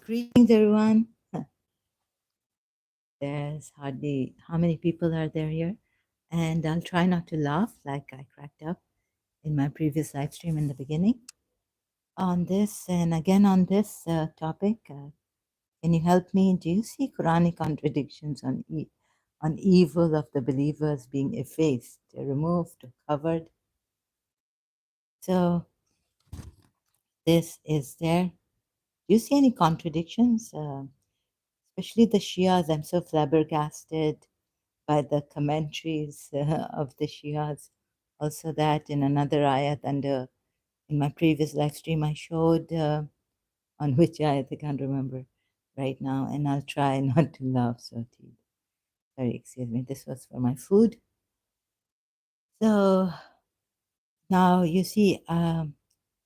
Greetings, everyone. There's hardly how many people are there here, and I'll try not to laugh like I cracked up in my previous live stream in the beginning on this, and again on this topic. Can you help me? Do you see Quranic contradictions on evil of the believers being effaced, removed, covered? So this is there. Do you see any contradictions? Especially the Shias. I'm so flabbergasted by the commentaries of the Shias. Also, that in another ayat under in my previous live stream, I showed on which ayat I can't remember right now, and I'll try not to laugh. Sorry, excuse me. This was for my food. So now you see,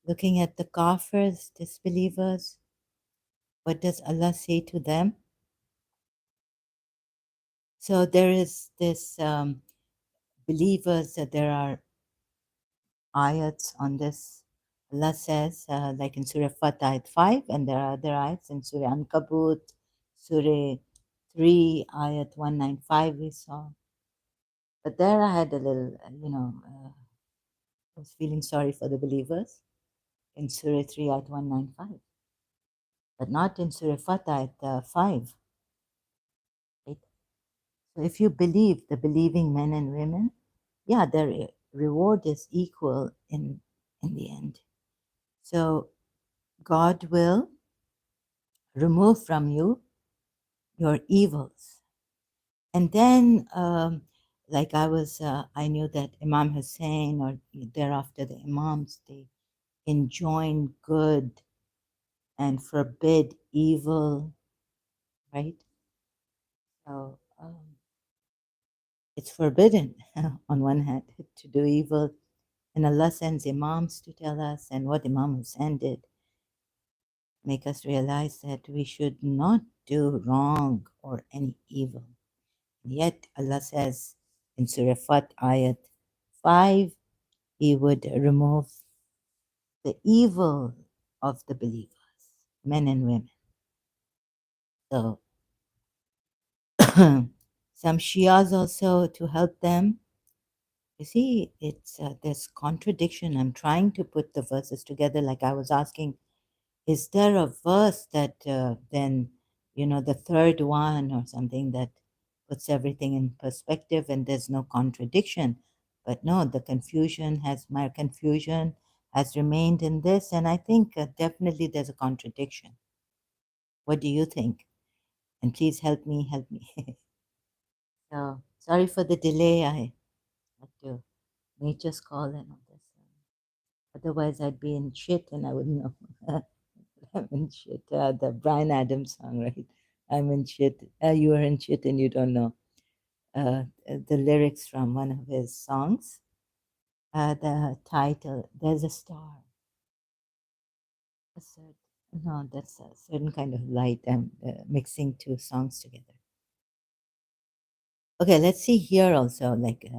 looking at the kafirs, disbelievers, what does Allah say to them? So there is this believers that there are ayats on this. Allah says, like in Surah Fat, ayat 5, and there are other ayats in Surah Ankabut, Surah 3, ayat 195, we saw. But there I had a little, I was feeling sorry for the believers in Surah 3, ayat 195, but not in Surah Fat, ayat 5. Right? So if you believe, the believing men and women, yeah, their reward is equal in the end. So God will remove from you your evils. And then, like I knew that Imam Hussein or thereafter the Imams, they enjoin good and forbid evil, right? So it's forbidden on one hand to do evil. And Allah sends Imams to tell us, and what Imam Hussein did, make us realize that we should not do wrong or any evil. Yet Allah says in Surah Fat ayat 5, He would remove the evil of the believers, men and women. So some Shias also to help them. You see, it's this contradiction. I'm trying to put the verses together like I was asking, is there a verse that then, the third one or something that puts everything in perspective and there's no contradiction? But no, my confusion has remained in this, and I think definitely there's a contradiction. What do you think? And please help me. So sorry for the delay. I had to nature's call and all this. Otherwise, I'd be in shit and I wouldn't know. I'm in shit. The Brian Adams song, right? I'm in shit. You are in shit and you don't know. The lyrics from one of his songs. The title, There's a Star. No, that's a certain kind of light. I'm mixing two songs together. Okay, let's see here also, like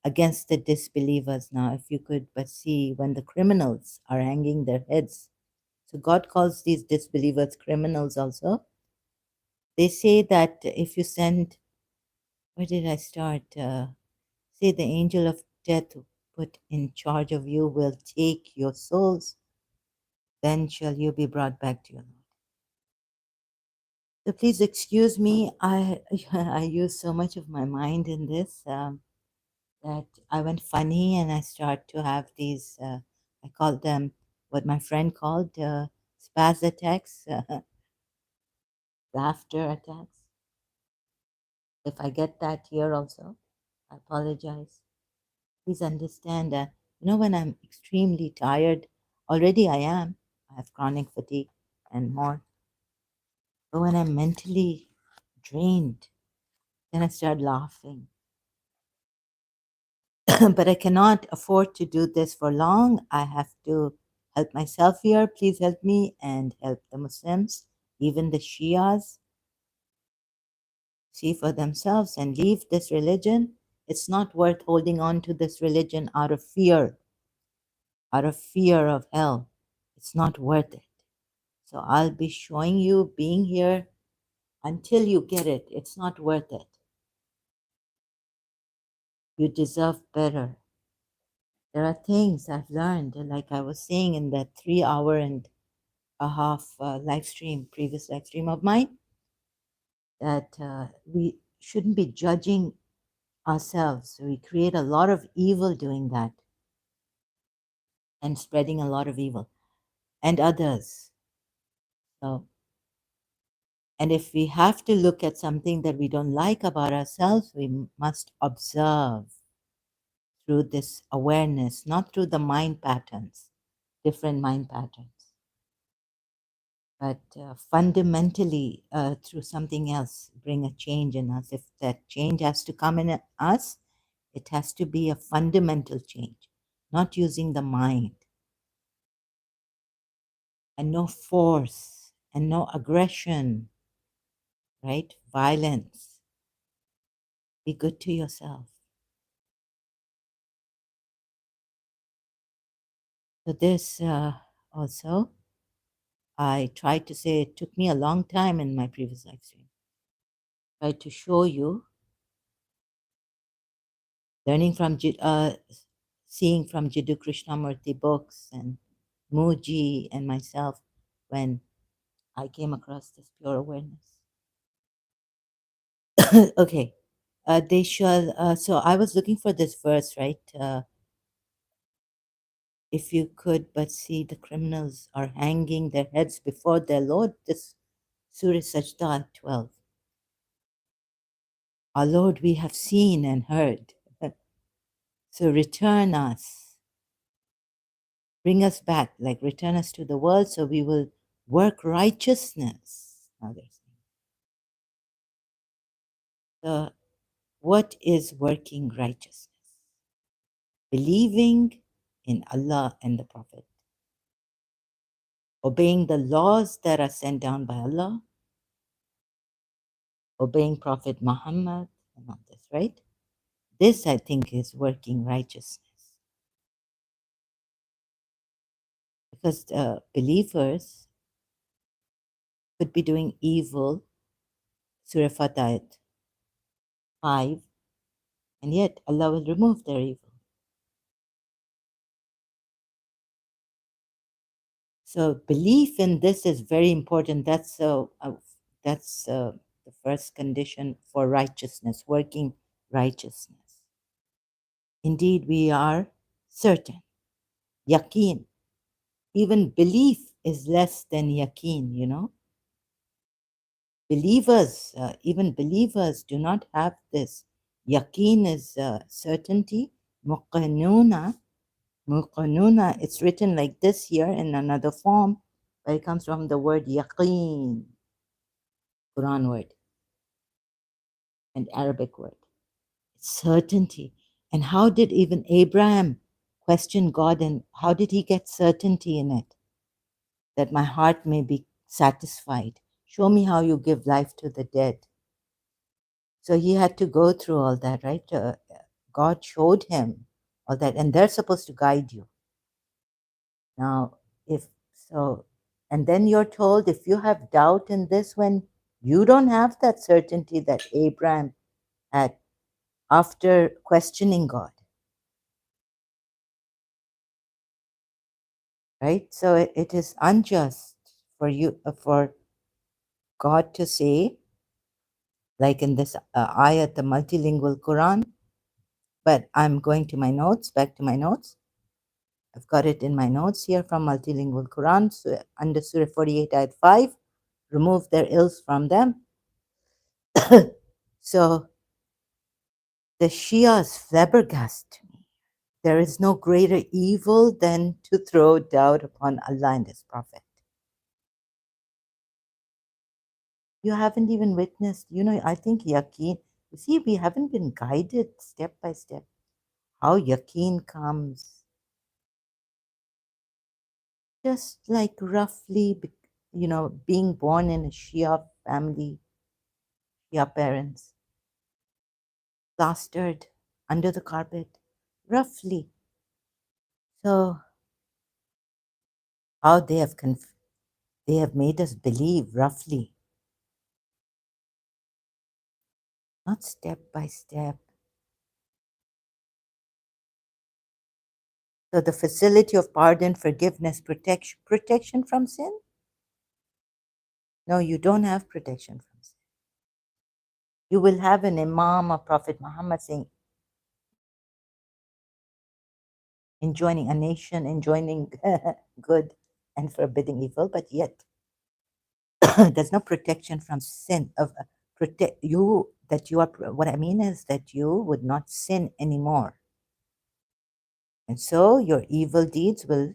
against the disbelievers now, if you could but see when the criminals are hanging their heads. So God calls these disbelievers criminals also. They say that if you send, where did I start? Say the angel of death put in charge of you will take your souls, then shall you be brought back to your Lord. So please excuse me. I use so much of my mind in this that I went funny and I start to have these. I call them what my friend called spaz attacks, laughter attacks. If I get that here also, I apologize. Please understand that, when I'm extremely tired, already I am, I have chronic fatigue and more. But when I'm mentally drained, then I start laughing. But I cannot afford to do this for long. I have to help myself here. Please help me and help the Muslims, even the Shias, see for themselves and leave this religion. It's not worth holding on to this religion out of fear of hell. It's not worth it. So I'll be showing you being here until you get it. It's not worth it. You deserve better. There are things I've learned, like I was saying in that 3 hour and a half live stream, previous live stream of mine, that we shouldn't be judging ourselves. We create a lot of evil doing that and spreading a lot of evil and others. So, and if we have to look at something that we don't like about ourselves, we must observe through this awareness, not through the mind patterns, different mind patterns, but fundamentally through something else, bring a change in us. If that change has to come in us, it has to be a fundamental change, not using the mind, and no force and no aggression, right? Violence. Be good to yourself. So this also, I tried to say, it took me a long time in my previous live stream. Tried to show you, learning from, seeing from Jiddu Krishnamurti books and Muji and myself when I came across this pure awareness. Okay, they shall. So I was looking for this verse, right? If you could but see the criminals are hanging their heads before their Lord. This Surah Sajda 12. Our Lord, we have seen and heard. So return us, bring us back, like return us to the world so we will work righteousness. Now they're saying. So what is working righteousness? Believing in Allah and the Prophet, obeying the laws that are sent down by Allah, obeying Prophet Muhammad, and all this, right? This, I think, is working righteousness. Because believers could be doing evil, Surah Fatah 5, and yet Allah will remove their evil. So belief in this is very important. That's the first condition for righteousness, working righteousness. Indeed, we are certain. Yaqeen. Even belief is less than yaqeen, you know. Believers, even believers do not have this. Yaqeen is certainty. Muqanuna, muqanuna, it's written like this here in another form, but it comes from the word yaqeen, Quran word, an Arabic word. It's certainty. And how did even Abraham question God, and how did he get certainty in it? That my heart may be satisfied. Show me how you give life to the dead. So he had to go through all that, right? God showed him all that, and they're supposed to guide you. Now, if so, and then you're told if you have doubt in this, when you don't have that certainty that Abraham had after questioning God, right? So it is unjust for you, for God to say, like in this ayat, the multilingual Quran. But I'm going to my notes, back to my notes. I've got it in my notes here from Multilingual Quran, so under Surah 48, Ayat 5, remove their ills from them. So the Shias flabbergast me. There is no greater evil than to throw doubt upon Allah and His Prophet. You haven't even witnessed, I think yaqeen, you see, we haven't been guided step by step how yaqeen comes. Just like roughly, being born in a Shia family, Shia parents, plastered under the carpet, roughly. So, how they have They have made us believe roughly, not step by step. So the facility of pardon, forgiveness, protection from sin? No, you don't have protection from sin. You will have an Imam or Prophet Muhammad saying, enjoining a nation, enjoining good and forbidding evil, but yet there's no protection from sin. Of protect you that you are. What I mean is that you would not sin anymore, and so your evil deeds will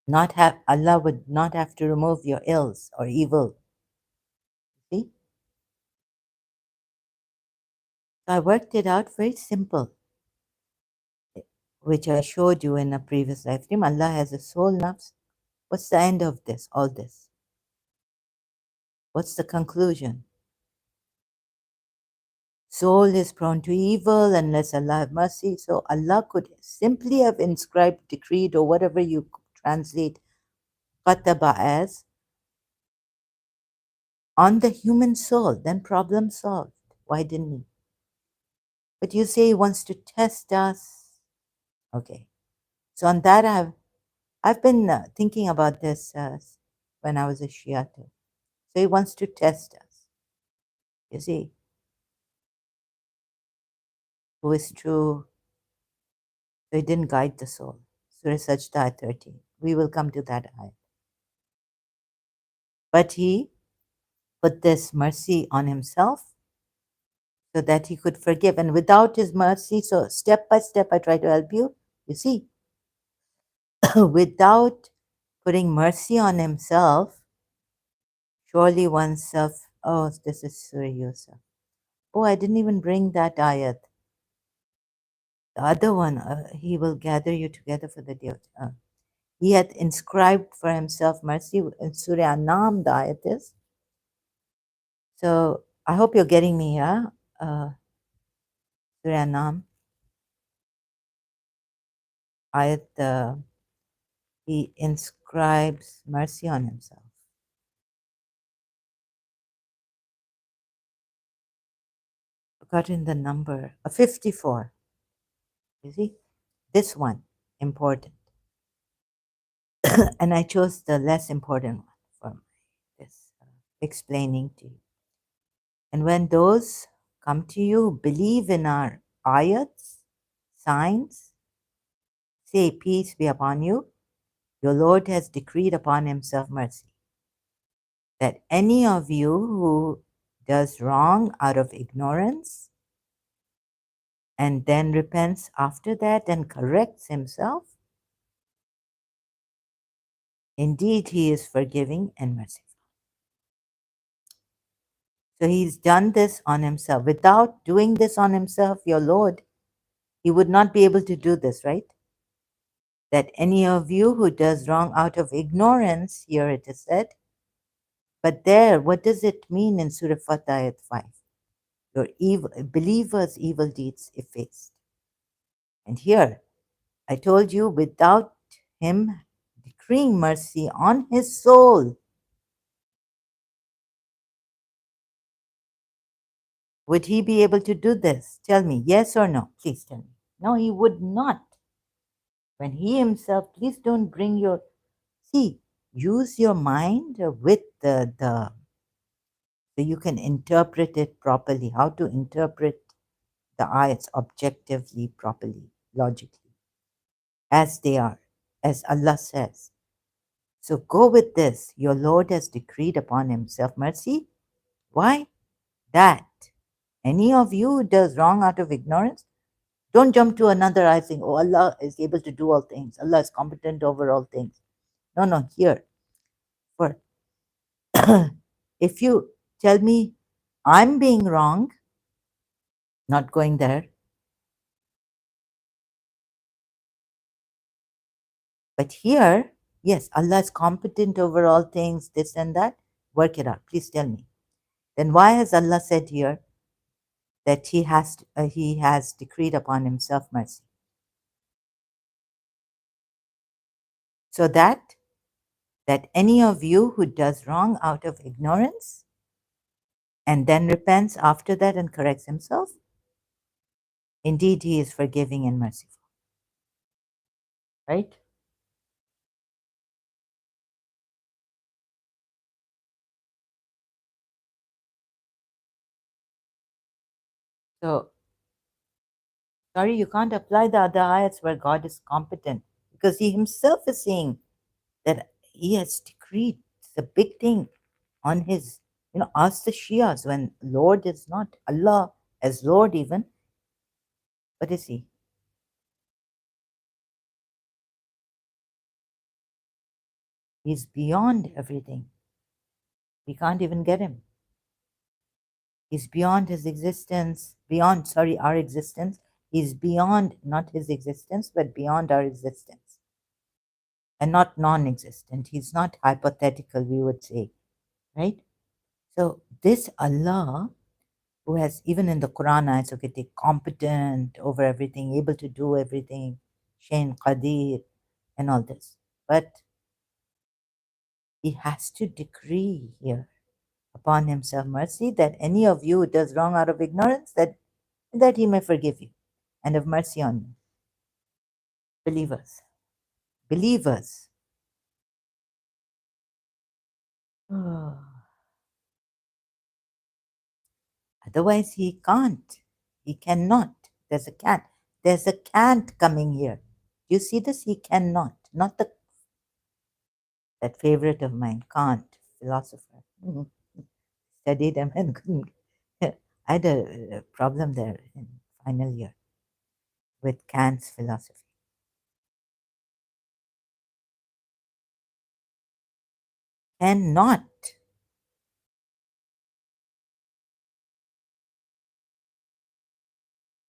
not have. Allah would not have to remove your ills or evil. See, so I worked it out very simple, which I showed you in a previous live stream. Allah has a soul, nafs. What's the end of this? All this. What's the conclusion? Soul is prone to evil unless Allah have mercy. So Allah could simply have inscribed, decreed, or whatever you translate kataba as on the human soul, then problem solved. Why didn't he? But you say he wants to test us. Okay. So on that, I've been thinking about this when I was a Shia too. So he wants to test us. You see, who is true? So he didn't guide the soul. Surah Sajda 13. We will come to that ayah. But he put this mercy on himself so that he could forgive. And without his mercy, so step by step, I try to help you. You see, without putting mercy on himself, surely oneself. Oh, this is Surah Yusuf. Oh, I didn't even bring that ayat. The other one, he will gather you together for the day of. He had inscribed for himself mercy in Surah Anam, the ayat is. So I hope you're getting me here. Surah Anam, ayat, he inscribes mercy on himself. Forgotten the number, 54. You see, this one, important. And I chose the less important one for this explaining to you. And when those come to you, believe in our ayats, signs, say, peace be upon you. Your Lord has decreed upon himself mercy. That any of you who does wrong out of ignorance and then repents after that and corrects himself, indeed he is forgiving and merciful. So he's done this on himself. Without doing this on himself, your Lord, he would not be able to do this, right? That any of you who does wrong out of ignorance, here it is said. But there, what does it mean in Surah Fatah ayat 5? Your evil, believers' evil deeds effaced. And here, I told you, without him decreeing mercy on his soul, would he be able to do this? Tell me, yes or no? Please tell me. No, he would not. When he himself, please don't bring your, see, use your mind with so you can interpret it properly, how to interpret the ayats objectively, properly, logically, as they are, as Allah says. So go with this. Your Lord has decreed upon himself mercy. Why? That any of you who does wrong out of ignorance, don't jump to another ayah saying, oh, Allah is able to do all things. Allah is competent over all things. No, no, here. For if you tell me I'm being wrong, not going there, but here, yes, Allah is competent over all things, this and that, work it out. Please tell me. Then why has Allah said here that he has decreed upon himself mercy? So that that any of you who does wrong out of ignorance and then repents after that and corrects himself, indeed he is forgiving and merciful. Right? So, sorry, you can't apply the other ayats where God is competent because he himself is saying that he has decreed the big thing on his, ask the Shias when Lord is not Allah as Lord even. What is he? He's beyond everything. We can't even get him. He's beyond his existence, beyond, sorry, our existence. He's beyond not his existence, but beyond our existence. And not non existent. He's not hypothetical, we would say. Right? So, this Allah, who has, even in the Quran, it's okay, take competent over everything, able to do everything, Shayn Qadir, and all this. But he has to decree here upon himself mercy that any of you who does wrong out of ignorance, that he may forgive you and have mercy on you. Believers. Believers. Otherwise, he can't. He cannot. There's a can't. There's a can't coming here. Do you see this? He cannot. Not that favorite of mine, Kant, philosopher. Studied him and couldn't. I had a problem there in final year with Kant's philosophy. Cannot.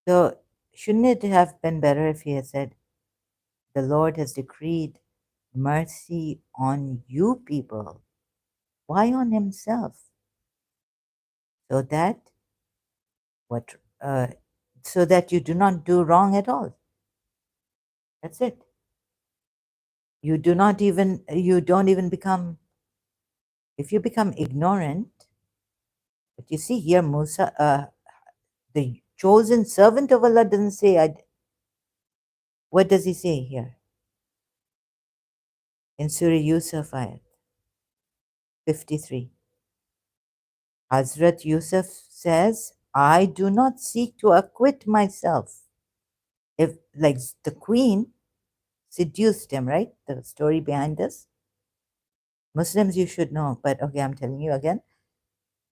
So shouldn't it have been better if he had said, the Lord has decreed mercy on you people? Why on himself? So that what so that you do not do wrong at all. That's it. You don't even become, if you become ignorant, but you see here Musa, the chosen servant of Allah doesn't say, what does he say here? In Surah Yusuf ayat 53. Hazrat Yusuf says, I do not seek to acquit myself. If, like the queen seduced him, right? The story behind this. Muslims, you should know, but okay, I'm telling you again.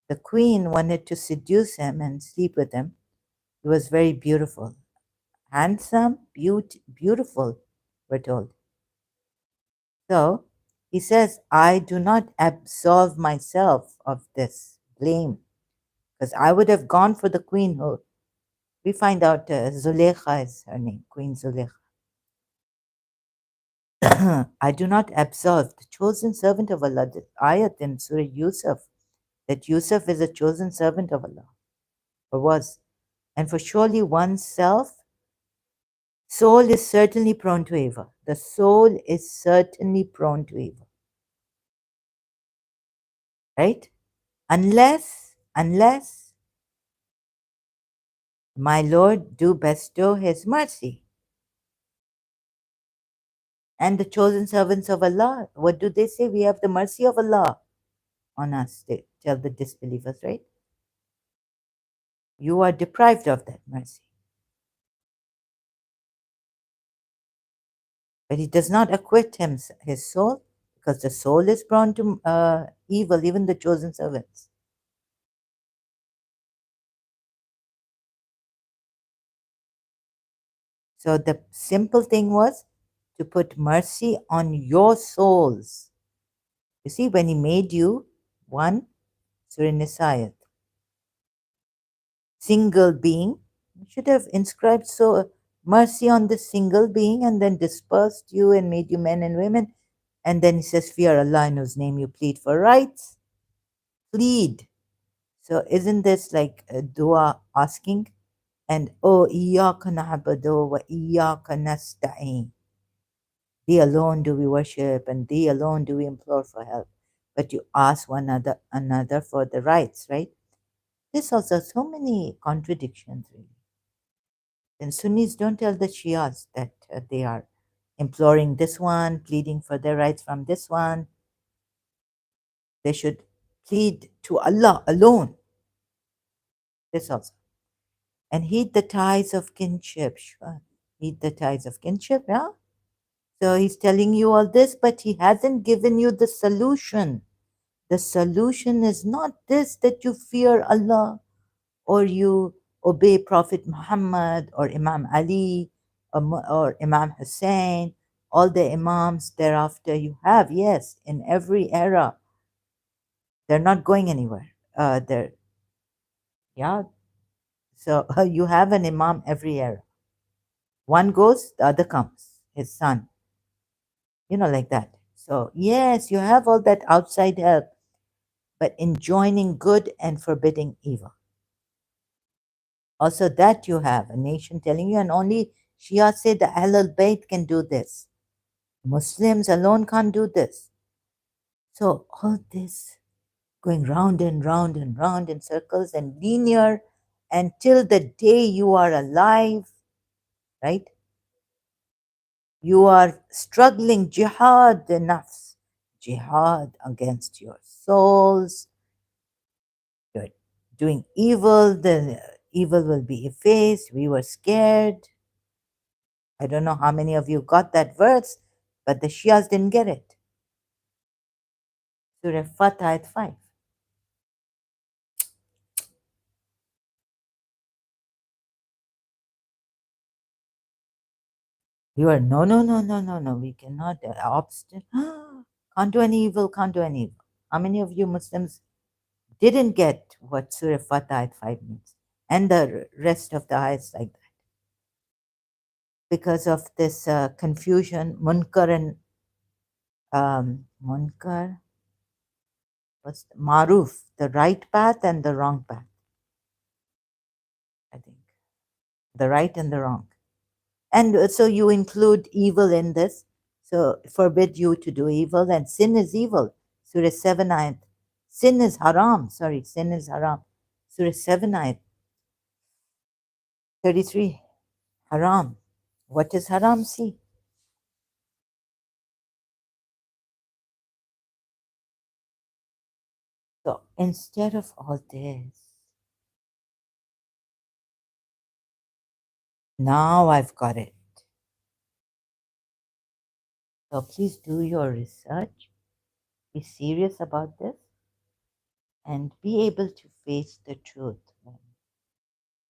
The queen wanted to seduce him and sleep with him. He was very beautiful, handsome, beautiful, we're told. So he says, I do not absolve myself of this blame because I would have gone for the queen who, we find out Zulekha is her name, Queen Zulekha. I do not absolve the chosen servant of Allah. The ayat in Surah Yusuf, that Yusuf is a chosen servant of Allah, or was. And for surely oneself, soul is certainly prone to evil. The soul is certainly prone to evil. Right? Unless my Lord do bestow his mercy. And the chosen servants of Allah, what do they say? We have the mercy of Allah on us, they tell the disbelievers, right? You are deprived of that mercy. But he does not acquit his soul, because the soul is prone to evil, even the chosen servants. So the simple thing was to put mercy on your souls. You see, when he made you one, Surah Nisa, single being, he should have inscribed mercy on the single being and then dispersed you and made you men and women. And then he says, fear Allah in whose name you plead for rights. Plead. So isn't this like a dua asking? And oh, iyyaka na'budu wa iyyaka nasta'in. Thee alone do we worship, and thee alone do we implore for help. But you ask one another for the rights, right? There's also so many contradictions, really. And Sunnis don't tell the Shias that they are imploring this one, pleading for their rights from this one. They should plead to Allah alone. This also. And heed the ties of kinship. Sure. Heed the ties of kinship, yeah? So he's telling you all this, but he hasn't given you the solution. The solution is not this, that you fear Allah or you obey Prophet Muhammad or Imam Ali or Imam Hussein, all the Imams thereafter you have. Yes, in every era, they're not going anywhere. Yeah, so you have an Imam every era. One goes, the other comes, his son, like that. So, yes, you have all that outside help, but enjoining good and forbidding evil. Also, that you have a nation telling you, and only Shia say the Ahlul Bayt can do this. Muslims alone can't do this. So, all this going round and round and round in circles and linear until the day you are alive, right? You are struggling jihad the nafs, jihad against your souls. You're doing evil, the evil will be effaced. We were scared. I don't know how many of you got that verse, but the Shias didn't get it. Surah Fatah at 5. You are, no, no, no, no, no, no. We cannot, can't do any evil, can't do any evil. How many of you Muslims didn't get what Surah Fatah at 5 means? And the rest of the ayahs like that. Because of this confusion, munkar and munkar was maruf, the right path and the wrong path, I think. The right and the wrong. And so you include evil in this. So forbid you to do evil, and sin is evil. Surah 7 ayat. Sin is haram. Sorry, sin is haram. Surah 7 ayat 33. Haram. What is haram? See. So instead of all this, now I've got it. So please do your research. Be serious about this and be able to face the truth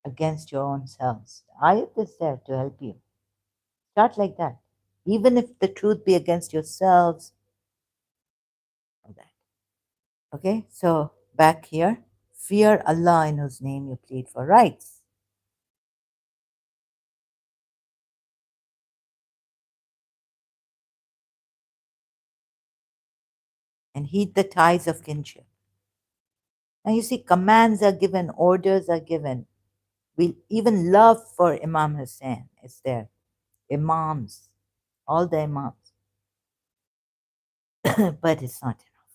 against your own selves. Ayat is there to help you. Start like that. Even if the truth be against yourselves. That. Okay, so back here. Fear Allah in whose name you plead for rights. And heed the ties of kinship. Now you see, commands are given, orders are given. We even love for Imam Hussein is there. Imams, all the Imams. But it's not enough.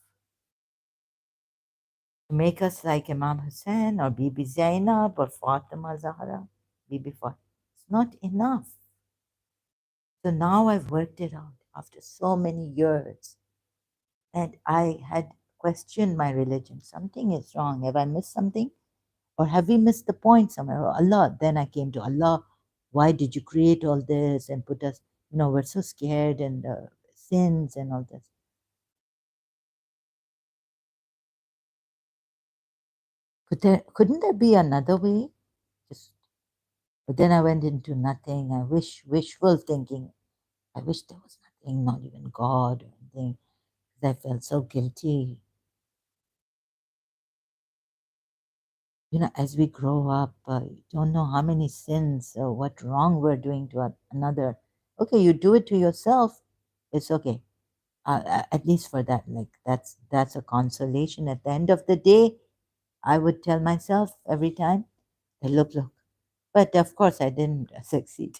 To make us like Imam Hussein or Bibi Zainab or Fatima Zahra, Bibi Fatima. It's not enough. So now I've worked it out after so many years. And I had questioned my religion. Something is wrong. Have I missed something? Or have we missed the point somewhere? Oh, Allah. Then I came to Allah. Why did you create all this and put us, we're so scared and sins and all this. Couldn't there be another way? But then I went into nothing. I wishful thinking. I wish there was nothing, not even God or anything. Because I felt so guilty. As we grow up, you don't know how many sins or what wrong we're doing to another. Okay, you do it to yourself, it's okay. At least for that, like that's a consolation. At the end of the day, I would tell myself every time, look. But of course, I didn't succeed.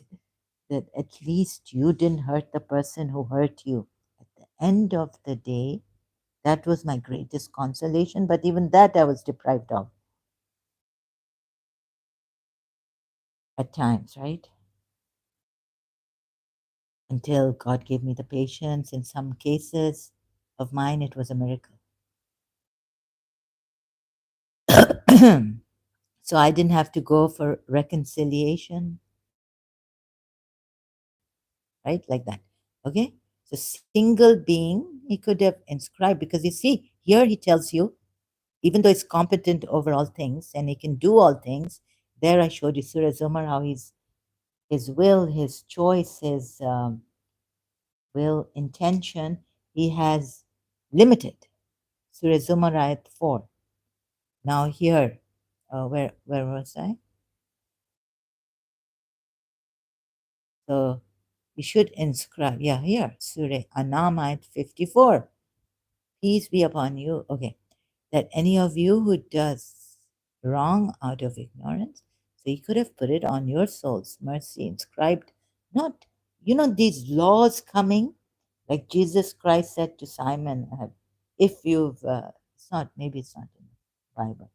that at least you didn't hurt the person who hurt you. At the end of the day, that was my greatest consolation, but even that I was deprived of at times, right? Until God gave me the patience. In some cases of mine, it was a miracle. So I didn't have to go for reconciliation, right? Like that. Okay? So single being, he could have inscribed, because you see, here he tells you, even though he's competent over all things and he can do all things, there I showed you Surah Zumar, how his will, his choice, his will, intention, he has limited. Surah Zumar ayat 4. Now here, where was I? So you should inscribe, yeah, here, Surah Anam ayat 54. Peace be upon you. Okay. That any of you who does wrong out of ignorance, so he could have put it on your soul's mercy, inscribed, not, these laws coming, like Jesus Christ said to Simon, if you've, maybe it's not in the Bible,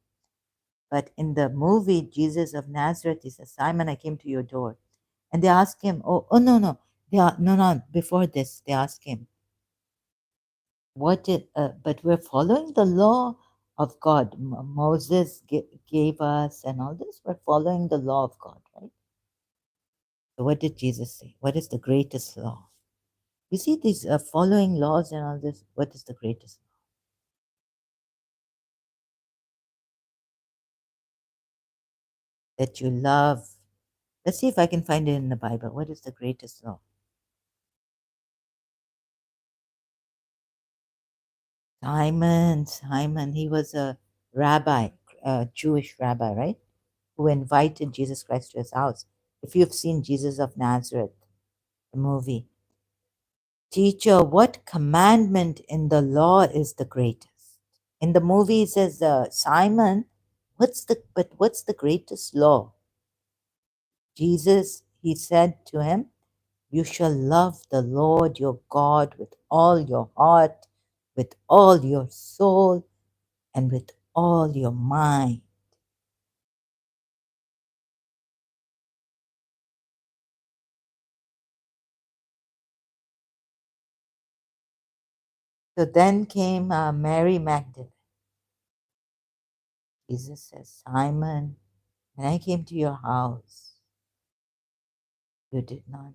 but in the movie Jesus of Nazareth, he says, Simon, I came to your door. And they ask him, no, no. No, before this, they ask him, but we're following the law of God. Moses gave us and all this. We're following the law of God, right? So what did Jesus say? What is the greatest law? You see these following laws and all this. What is the greatest law? That you love. Let's see if I can find it in the Bible. What is the greatest law? Simon, he was a rabbi, a Jewish rabbi, right? Who invited Jesus Christ to his house. If you've seen Jesus of Nazareth, the movie, teacher, what commandment in the law is the greatest? In the movie, it says, Simon, what's the greatest law? Jesus, he said to him, you shall love the Lord your God with all your heart, with all your soul, and with all your mind. So then came Mary Magdalene. Jesus says, Simon, when I came to your house, you did not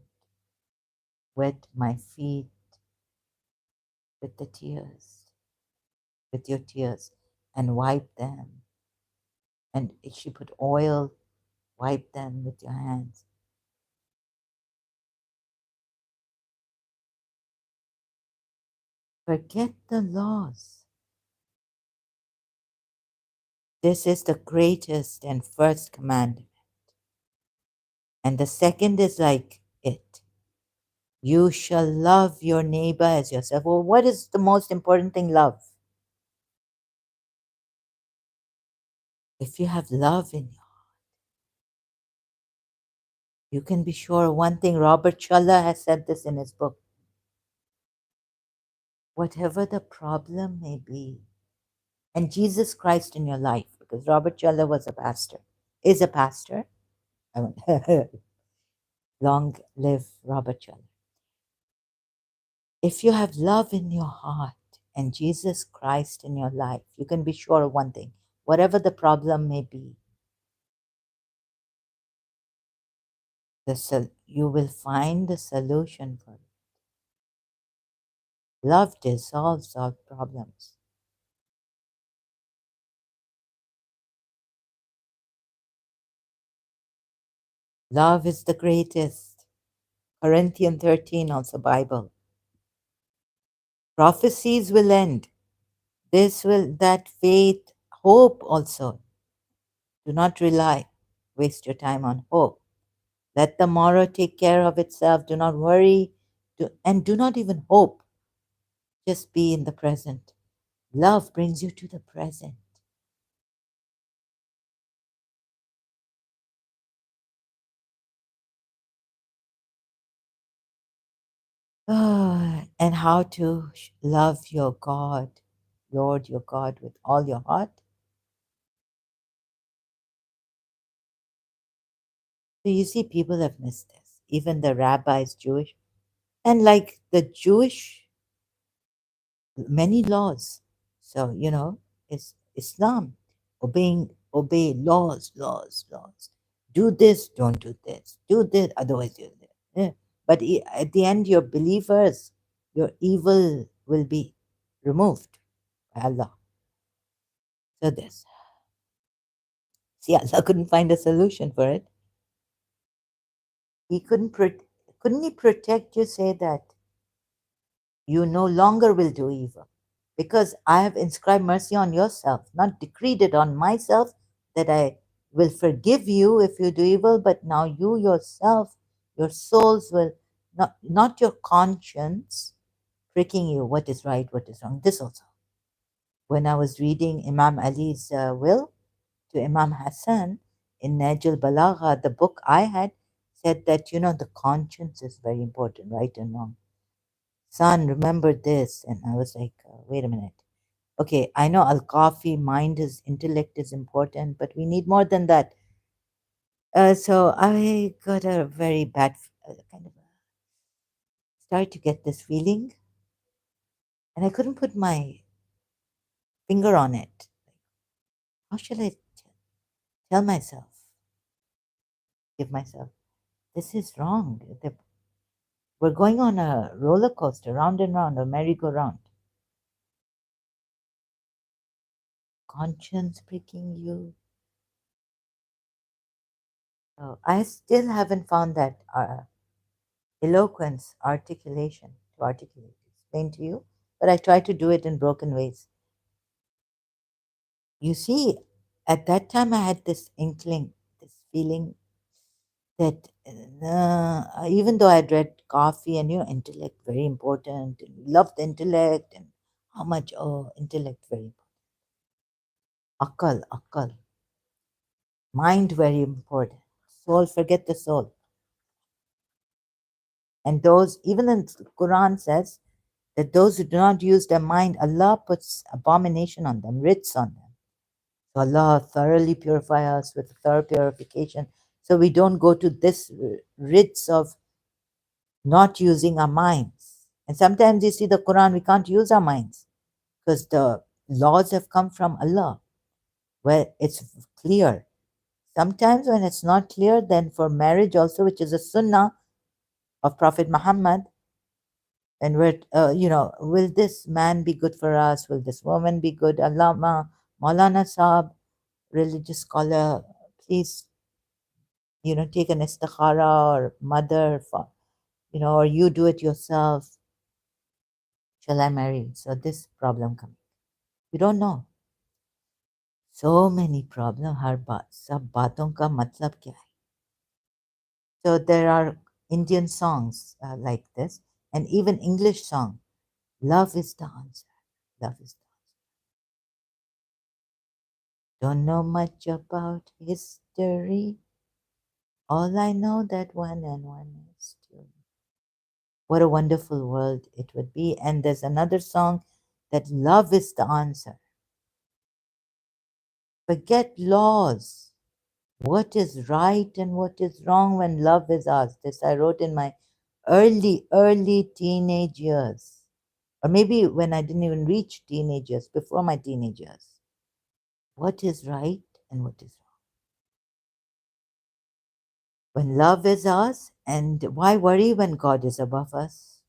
wet my feet with the tears, with your tears, and wipe them. And if she put oil, wipe them with your hands. Forget the laws. This is the greatest and first commandment. And the second is like it. You shall love your neighbor as yourself. Well, what is the most important thing? Love. If you have love in you, you can be sure one thing. Robert Schuller has said this in his book. Whatever the problem may be, and Jesus Christ in your life, because Robert Schuller was a pastor, is a pastor. I mean, long live Robert Schuller. If you have love in your heart and Jesus Christ in your life, you can be sure of one thing. Whatever the problem may be, you will find the solution for it. Love dissolves all problems. Love is the greatest. Corinthians 13, also Bible. Prophecies will end. That faith, hope also. Do not waste your time on hope. Let the morrow take care of itself. Do not worry, and do not even hope. Just be in the present. Love brings you to the present. And how to love your God, Lord your God, with all your heart. So you see, people have missed this. Even the rabbis, Jewish, and like the Jewish, many laws. So it's Islam, obey laws. Do this, don't do this. Do this, otherwise you're there. Yeah. But at the end, your believers, your evil will be removed by Allah. So this. See, Allah couldn't find a solution for it. He couldn't he protect you, say that you no longer will do evil? Because I have inscribed mercy on yourself, not decreed it on myself that I will forgive you if you do evil, but now you yourself, your souls will, not your conscience pricking you what is right, what is wrong. This also. When I was reading Imam Ali's will to Imam Hassan in Najul Balagha, the book I had said that, the conscience is very important, right and wrong. Son, remember this. And I was like, wait a minute. Okay, I know Al-Kafi, intellect is important, but we need more than that. So I got a very bad, kind of, started to get this feeling, and I couldn't put my finger on it. How should I tell myself, give myself, this is wrong. We're going on a roller coaster, round and round, a merry-go-round. Conscience pricking you. So I still haven't found that eloquence, articulation to articulate, explain to you, but I try to do it in broken ways. You see, at that time I had this inkling, this feeling that even though I'd read Coffee and intellect very important, and loved intellect, and how much intellect very important, akal, mind very important, soul, forget the soul. And those, even in Quran says that those who do not use their mind, Allah puts abomination on them, writs on them. So Allah thoroughly purify us with thorough purification, so we don't go to this writs of not using our minds. And sometimes you see the Quran, we can't use our minds because the laws have come from Allah where it's clear. Sometimes when it's not clear, then for marriage also, which is a sunnah of Prophet Muhammad, and will this man be good for us? Will this woman be good? Allama, Maulana Saab, religious scholar, please, take an istikhara, or mother, or you do it yourself. Shall I marry? So this problem comes. You don't know. So many problems. हर बात सब बातों का मतलब क्या है? So there are Indian songs like this, and even English song. Love is the answer. Love is the answer. Don't know much about history. All I know that one and one is two. What a wonderful world it would be. And there's another song that love is the answer. Forget laws. What is right and what is wrong when love is ours? This I wrote in my early teenage years. Or maybe when I didn't even reach teenage years, before my teenage years. What is right and what is wrong? When love is ours, and why worry when God is above us?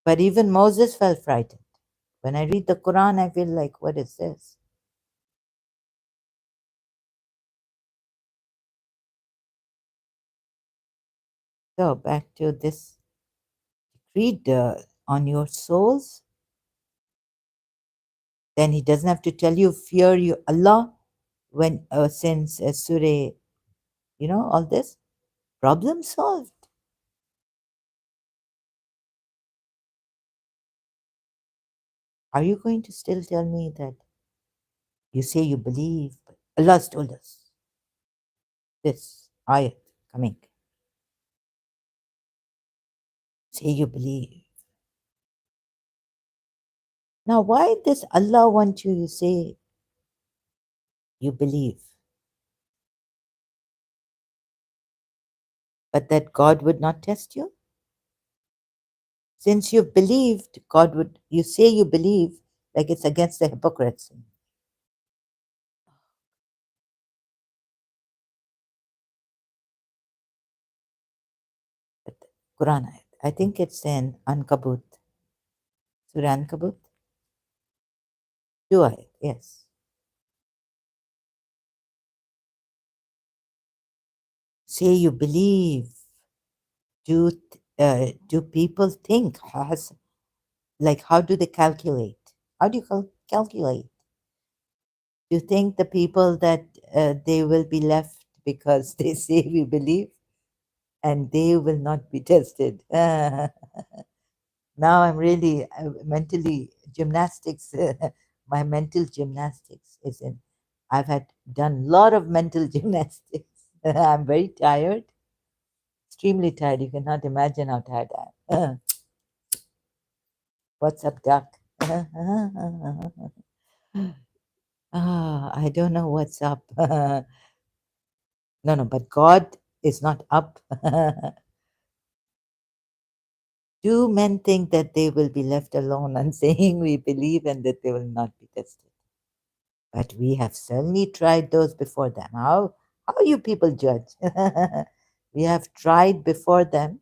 But even Moses felt frightened. When I read the Quran, I feel like, what is this? So back to this creed on your souls. Then he doesn't have to tell you, fear you Allah, when since Surah, all this, problem solved. Are you going to still tell me that you say you believe, but Allah's told us this? Ayat coming. Say you believe. Now, why does Allah want you to say you believe, but that God would not test you? Since you've believed, God would, you say you believe, like it's against the hypocrites. But Quran ayat. I think it's in Ankabut. Surah Ankabut? Do I? Yes. Say you believe. Do people think? Like, how do they calculate? How do you calculate? Do you think the people that they will be left because they say we believe and they will not be tested? Now I'm really mentally gymnastics. My mental gymnastics is in. I've had done a lot of mental gymnastics. I'm very tired, extremely tired. You cannot imagine how tired I am. What's up, duck? I don't know what's up. No, no, but God is not up. Do men think that they will be left alone and saying we believe and that they will not be tested? But we have certainly tried those before them. How you people judge? We have tried before them,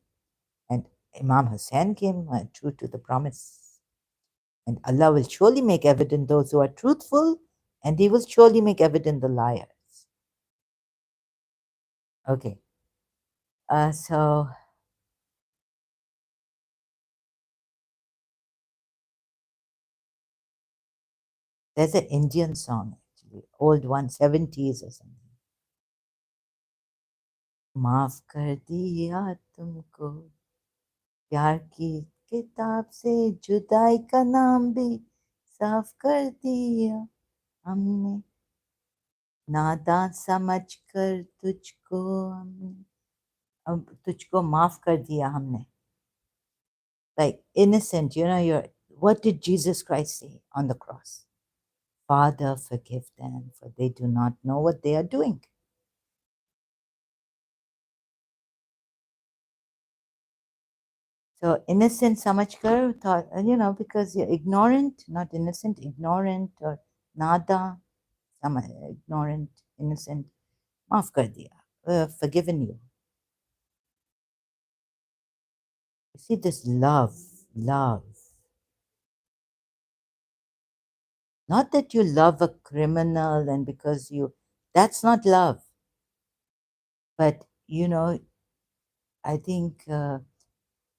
and Imam Hussein came true to the promise. And Allah will surely make evident those who are truthful, and He will surely make evident the liars. Okay. So there's an Indian song, actually, old one, 70s or something. माफ कर दिया तुमको प्यार की किताब से जुदाई का नाम भी साफ कर दिया हमने नादान समझ कर तुझको हमने अब तुझको माफ कर दिया हमने like innocent, you're what did Jesus Christ say on the cross? Father, forgive them, for they do not know what they are doing. So innocent samajhkar thought, because you're ignorant, not innocent, ignorant or nada, ignorant, innocent, maaf kar diya, forgiven you. You see this love. Not that you love a criminal and because that's not love. But, I think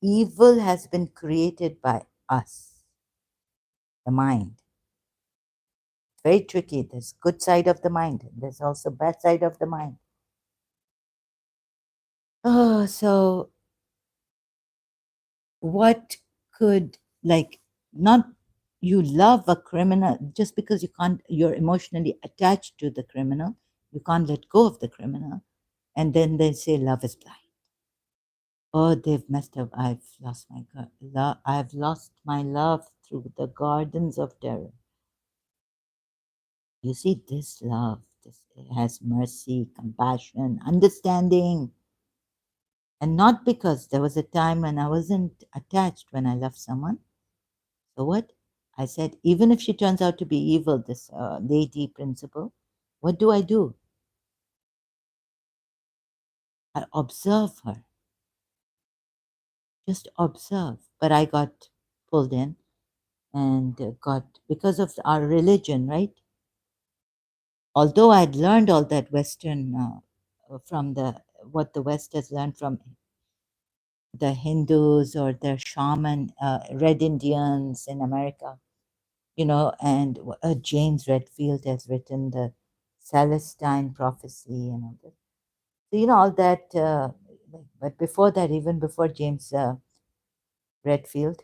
evil has been created by us, the mind. It's very tricky. There's good side of the mind. There's also bad side of the mind. Oh, so what could, like, not you love a criminal just because you're emotionally attached to the criminal, you can't let go of the criminal, and then they say love is blind. Oh, they've messed up. I've lost my love through the gardens of terror. You see, this love, this has mercy, compassion, understanding. And not because there was a time when I wasn't attached when I loved someone. So what? I said, even if she turns out to be evil, this lady principal, what do? I observe her. Just observe. But I got pulled in and got, because of our religion, right? Although I'd learned all that Western, from what the West has learned from the Hindus or their shaman, Red Indians in America, and James Redfield has written the Celestine prophecy and all that. So, all that, but before that, even before James Redfield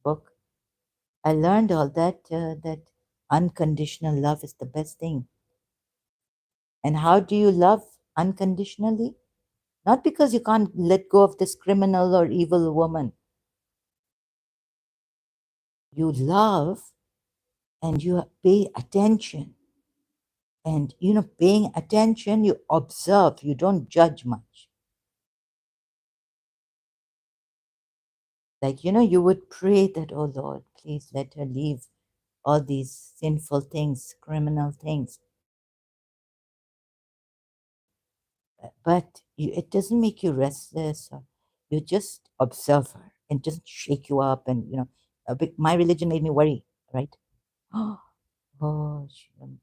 book, I learned all that, that unconditional love is the best thing. And how do you love? unconditionally, not because you can't let go of this criminal or evil woman. You love and you pay attention. And, paying attention, you observe, you don't judge much. Like, you would pray that, oh Lord, please let her leave all these sinful things, criminal things. But it doesn't make you restless. Or you just observe her and just shake you up. And, my religion made me worry, right? Oh,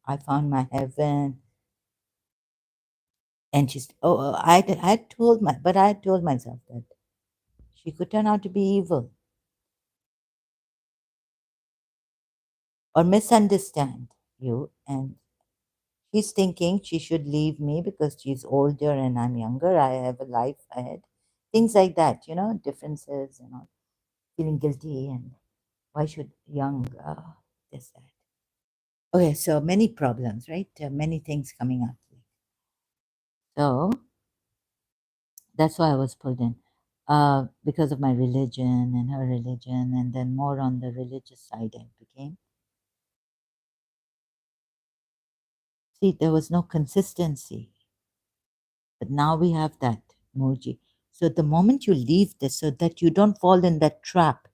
I found my heaven. And I had told myself that she could turn out to be evil or misunderstand you. And she's thinking she should leave me because she's older and I'm younger. I have a life ahead. Things like that, differences and all, feeling guilty and why should young this, that. Okay, so many problems, right? Many things coming up. So that's why I was pulled in because of my religion and her religion, and then more on the religious side I became. See, there was no consistency, but now we have that, Moji. So the moment you leave this, so that you don't fall in that trap,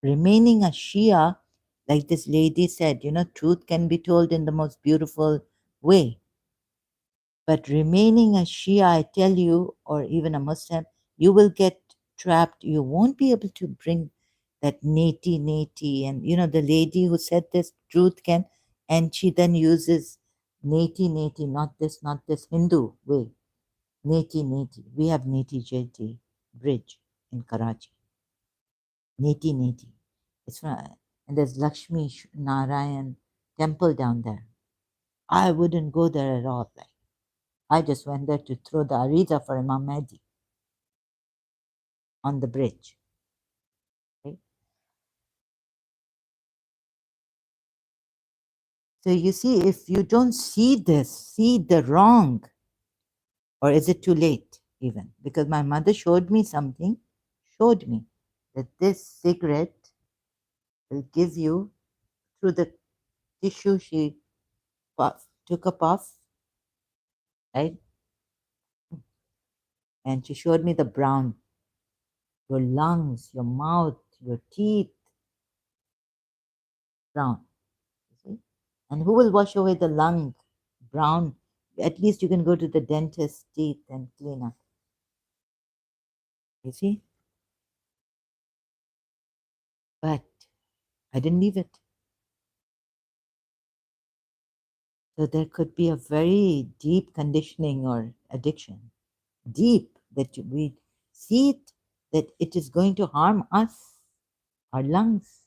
remaining a Shia, like this lady said, truth can be told in the most beautiful way. But remaining a Shia, I tell you, or even a Muslim, you will get trapped. You won't be able to bring that neti. And, the lady who said this, truth can, and she then uses neti, not this Hindu way. Neti. We have Neti Jeti bridge in Karachi. Neti. It's from, and there's Lakshmi Narayan temple down there. I wouldn't go there at all. Like, I just went there to throw the Ariza for Imam Mahdi on the bridge. Okay? So you see, if you don't see this, see the wrong, or is it too late even? Because my mother showed me that this cigarette will give you, through the tissue she took a puff, right? And she showed me the brown, your lungs, your mouth, your teeth, brown. You see? And who will wash away the lung brown? At least you can go to the dentist's teeth and clean up. You see? But I didn't leave it. So there could be a very deep conditioning or addiction. Deep, that we see it, that it is going to harm us, our lungs,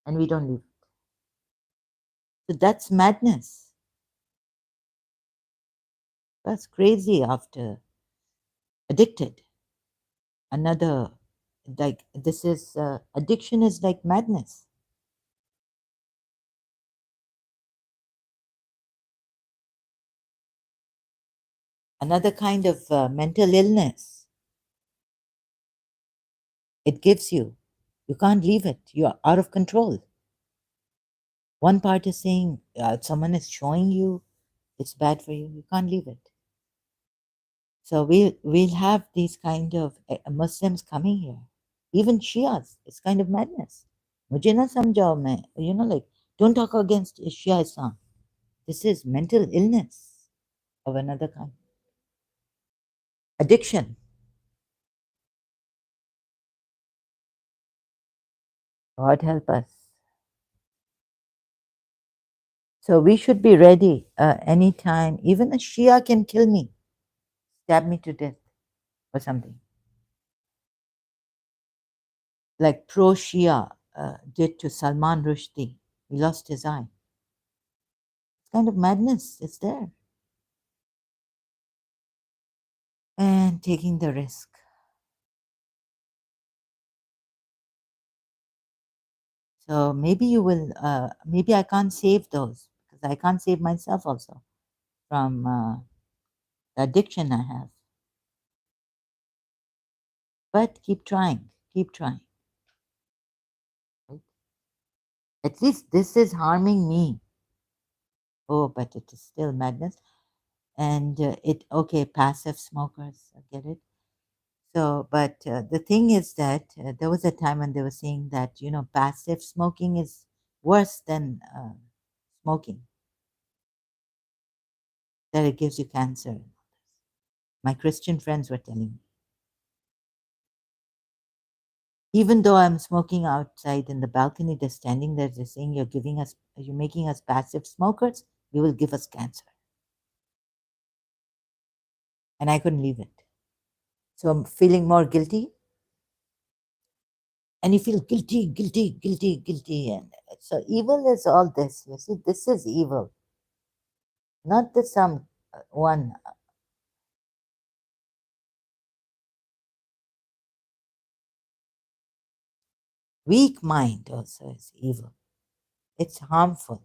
and we don't leave it. So that's madness. That's crazy after addicted. Another, like, this is, addiction is like madness. Another kind of mental illness. It gives you. You can't leave it. You're out of control. One part is saying, someone is showing you it's bad for you. You can't leave it. So we'll have these kind of Muslims coming here, even Shias. It's kind of madness. मुझे ना समझाओ मैं, like, don't talk against Shia Islam. This is mental illness of another kind. Addiction. God help us. So we should be ready anytime. Even a Shia can kill me, stab me to death or something. Like pro-Shia did to Salman Rushdie. He lost his eye. It's kind of madness. It's there. And taking the risk. So maybe you will, maybe I can't save those because I can't save myself also. from the addiction I have. But keep trying, keep trying. Right? At least this is harming me. Oh, but it is still madness. And okay, passive smokers, I get it. So, but the thing is that there was a time when they were saying that, passive smoking is worse than smoking, that it gives you cancer. My Christian friends were telling me. Even though I'm smoking outside in the balcony, they're standing there, they're saying, you're making us passive smokers, you will give us cancer. And I couldn't leave it. So I'm feeling more guilty. And you feel guilty, guilty, guilty, guilty. And so evil is all this. You see, this is evil. Not that some one weak mind also is evil. It's harmful.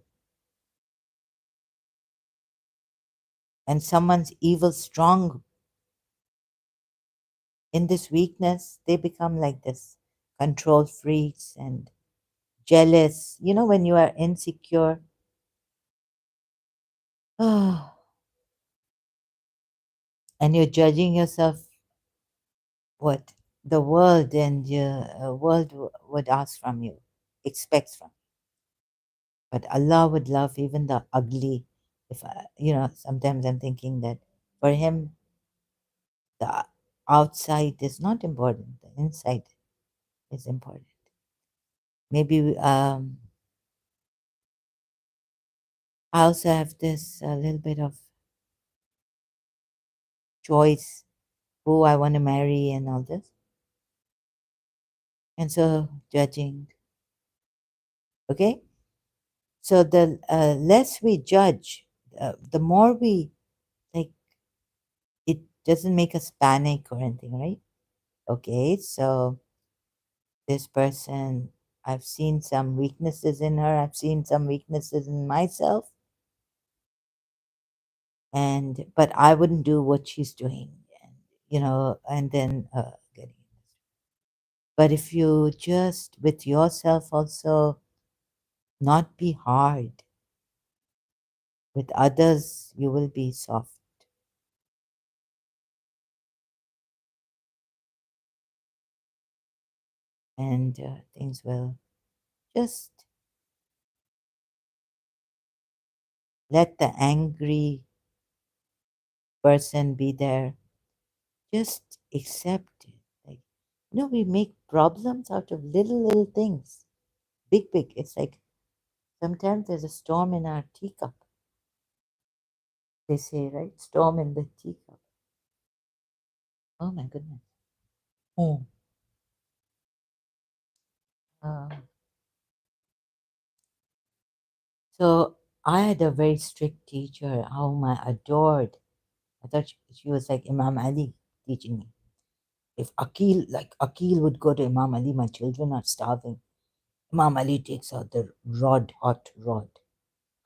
And someone's evil strong in this weakness, they become like this control freaks and jealous. When you are insecure, and you're judging yourself, what the world and world would ask from you, expects from you. But Allah would love even the ugly. If sometimes I'm thinking that for Him, the outside is not important, the inside is important. Maybe I also have this a little bit of choice who I want to marry and all this. And so judging. Okay? So the less we judge, the more we like, it doesn't make us panic or anything, right? Okay, so this person, I've seen some weaknesses in her, I've seen some weaknesses in myself, but I wouldn't do what she's doing, and then getting. But if you just with yourself also not be hard, with others you will be soft, and things will just let the angry person be there. Just accept it. Like, we make problems out of little things. Big. It's like sometimes there's a storm in our teacup. They say, right? Storm in the teacup. Oh my goodness. Oh. Uh, so I had a very strict teacher whom I adored. I thought she was like Imam Ali teaching me. If Akil would go to Imam Ali, my children are starving. Imam Ali takes out the hot rod.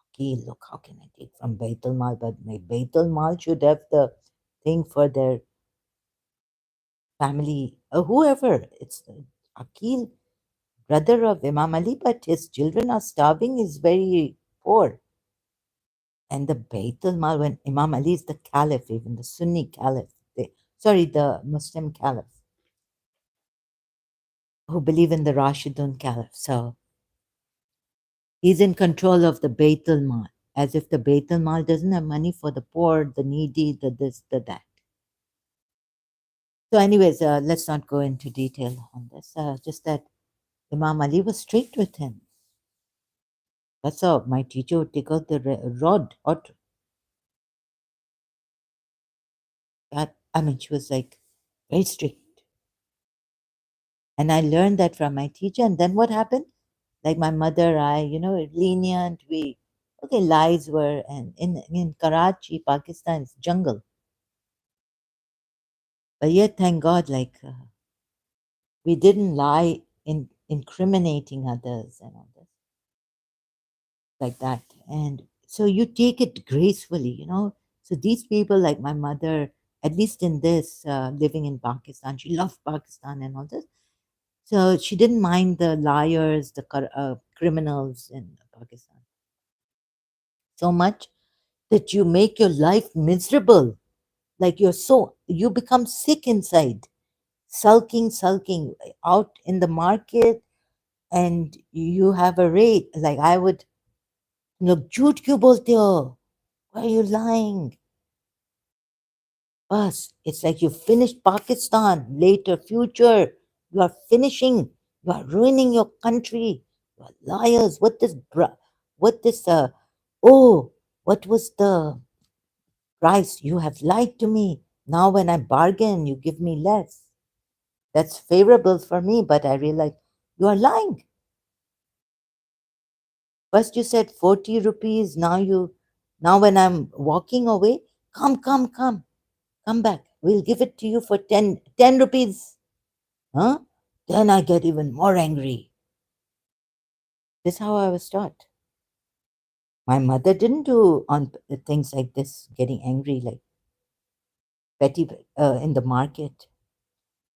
Akil, look, how can I take from Baitul Mal? But my Baitul Mal should have the thing for their family, whoever. It's Akil, brother of Imam Ali, but his children are starving, is very poor. And the Baitul Mal, when Imam Ali is the caliph, even the Sunni caliph, the Muslim caliph, who believe in the Rashidun caliph. So he's in control of the Baitul Mal, as if the Baitul Mal doesn't have money for the poor, the needy, the this, the that. So, anyways, let's not go into detail on this. Just that Imam Ali was strict with him. That's how my teacher would take out the hot. She was like very strict. And I learned that from my teacher. And then what happened? Like my mother, lenient. Lies were, and in Karachi, Pakistan, it's jungle. But yet, thank God, we didn't lie in incriminating others and all this, like that. And so you take it gracefully, So these people, like my mother, at least in this, living in Pakistan, she loved Pakistan and all this. So she didn't mind the liars, the criminals in Pakistan so much that you make your life miserable. Like you become sick inside, sulking out in the market, and you have a rate. Like I would, look, झूठ क्यों बोलते हो? Why are you lying? Bas, it's like you finished Pakistan, later, future. You are finishing. You are ruining your country. You are liars. What this, oh, what was the price? You have lied to me. Now when I bargain, you give me less. That's favorable for me, but I realize you are lying. First you said 40 rupees. Now when I'm walking away, come back. We'll give it to you for 10 rupees. Huh? Then I get even more angry. This is how I was taught. My mother didn't do on things like this, getting angry like petty in the market.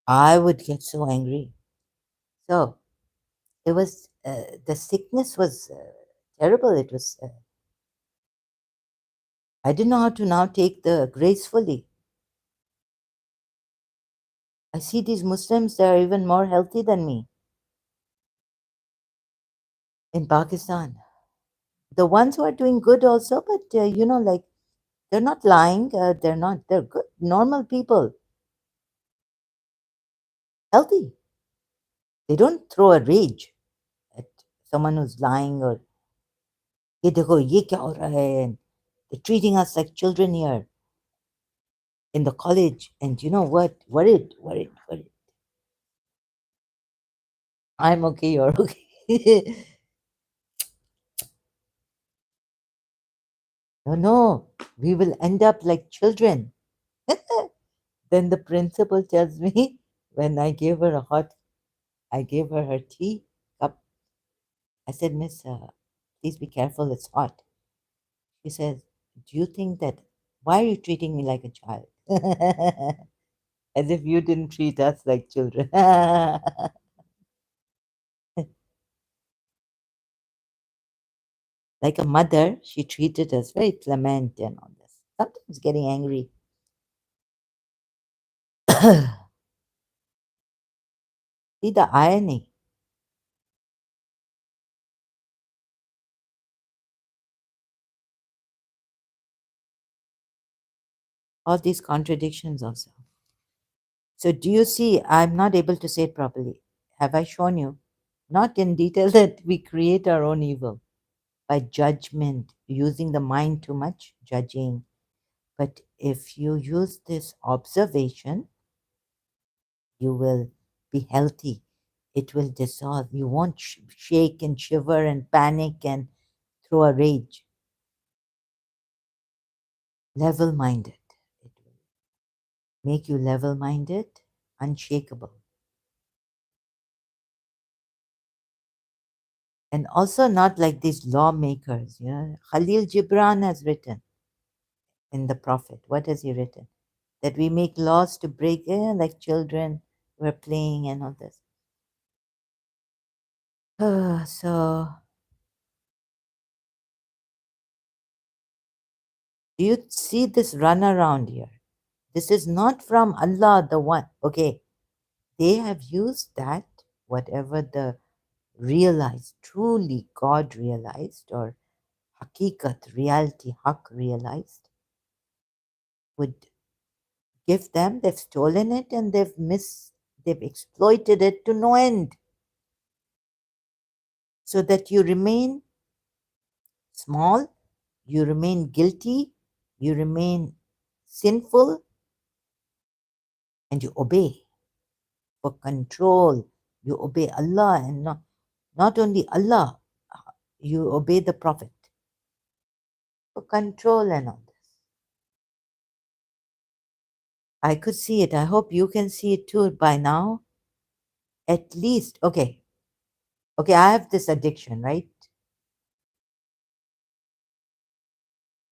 I would get so angry. So it was the sickness was terrible. It was I didn't know how to now take the gracefully. I see these Muslims; they are even more healthy than me in Pakistan. The ones who are doing good also, but like they're not lying. They're not. They're good, normal people, healthy. They don't throw a rage at someone who's lying or ये देखो ये क्या हो रहा है and they're treating us like children here in the college. And you know what? Worried. I'm okay. You're okay. No. We will end up like children. Then the principal tells me when I gave her her tea cup. I said, Miss, please be careful. It's hot. She says, do you think that, why are you treating me like a child? As if you didn't treat us like children. Like a mother, she treated us very clement and all this. Sometimes getting angry. See the irony. All these contradictions also. So do you see, I'm not able to say it properly. Have I shown you? Not in detail that we create our own evil by judgment, using the mind too much, judging. But if you use this observation, you will be healthy. It will dissolve. You won't shake and shiver and panic and throw a rage. Level minded. It will make you level minded, unshakable. And also not like these lawmakers. Khalil Gibran has written in The Prophet. What has he written? That we make laws to break, like children were playing and all this. So, do you see this run around here? This is not from Allah, the one. Okay, they have used that, whatever the realized, truly God realized, or hakikat, reality, haq realized, would give them. They've stolen it and they've exploited it to no end, so that you remain small, you remain guilty, you remain sinful, and you obey for control. You obey Allah, and not only Allah, you obey the Prophet for control and all this. I could see it. I hope you can see it too by now. At least, okay. Okay, I have this addiction, right?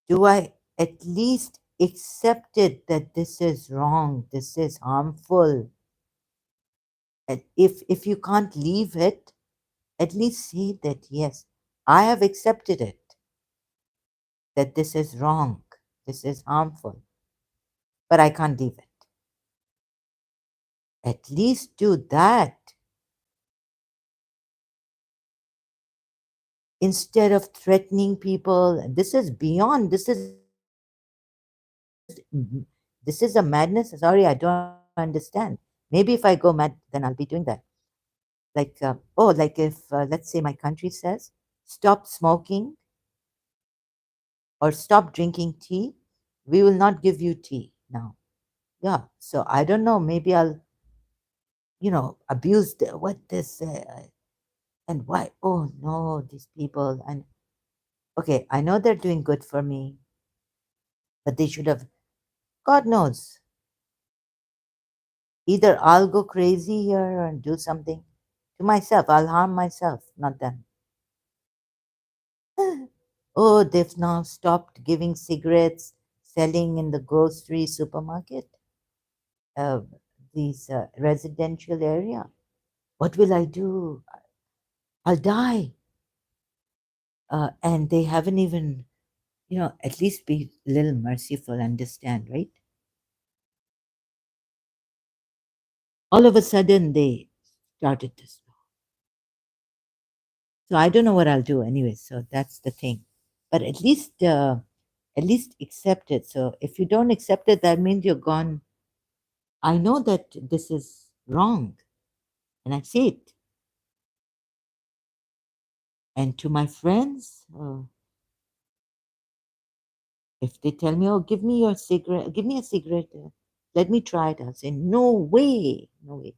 Do I at least accepted that this is wrong, this is harmful. And if you can't leave it, at least say that yes, I have accepted it, that this is wrong, this is harmful, but I can't leave it. At least do that instead of threatening people. This is beyond, this is a madness. Sorry, I don't understand. Maybe if I go mad, then I'll be doing that. Like, like if, let's say, my country says, stop smoking or stop drinking tea, we will not give you tea now. Yeah. So I don't know. Maybe I'll, abuse what this and why. Oh no, these people. And okay, I know they're doing good for me, but they should have, God knows, either I'll go crazy here and do something to myself. I'll harm myself, not them. Oh, they've now stopped giving cigarettes, selling in the grocery supermarket, uh, these residential area. What will I do? I'll die. And they haven't even, at least be a little merciful, understand, right? All of a sudden, they started this. So I don't know what I'll do anyway. So that's the thing. But at least accept it. So if you don't accept it, that means you're gone. I know that this is wrong, and I see it. And to my friends, if they tell me, "Oh, give me your cigarette, give me a cigarette, let me try it," I'll say, "No way, no way."